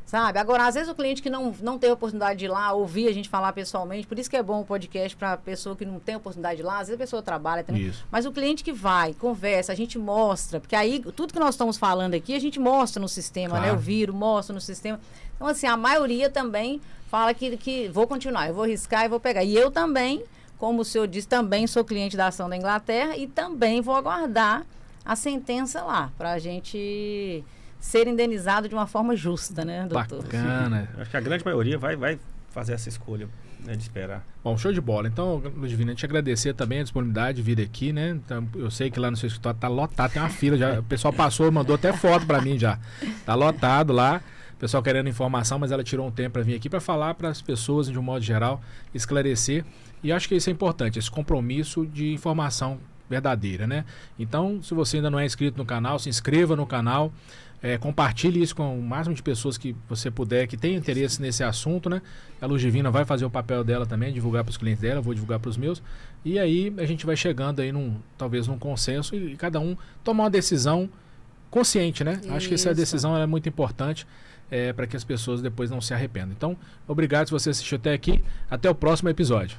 Sabe? Agora, às vezes o cliente que não tem oportunidade de ir lá, ouvir a gente falar pessoalmente, por isso que é bom o podcast para a pessoa que não tem oportunidade de ir lá, às vezes a pessoa trabalha também. Isso. Mas o cliente que vai, conversa, a gente mostra, porque aí tudo que nós estamos falando aqui, a gente mostra no sistema, claro. Né? Eu viro, mostro no sistema. Então, assim, a maioria também fala que vou continuar, eu vou riscar e vou pegar. E eu também, como o senhor disse, também sou cliente da Ação da Inglaterra e também vou aguardar a sentença lá, para a gente ser indenizado de uma forma justa, né, doutor? Bacana. Acho que a grande maioria vai fazer essa escolha, né, de esperar. Bom, show de bola. Então, Ludivina, a gente agradecer também a disponibilidade de vir aqui, né? Então, eu sei que lá no seu escritório tá lotado, tem uma fila já. O pessoal passou, mandou até foto para mim já. Tá lotado lá. O pessoal querendo informação, mas ela tirou um tempo para vir aqui para falar para as pessoas, de um modo geral, esclarecer. E acho que isso é importante, esse compromisso de informação verdadeira, né? Então, se você ainda não é inscrito no canal, se inscreva no canal. Compartilhe isso com o máximo de pessoas que você puder, que tem interesse nesse assunto, né? A Luz Divina vai fazer o papel dela também, divulgar para os clientes dela, eu vou divulgar para os meus. E aí a gente vai chegando aí talvez num consenso e cada um tomar uma decisão consciente, né? Acho que essa decisão é muito importante para que as pessoas depois não se arrependam. Então, obrigado se você assistiu até aqui. Até o próximo episódio.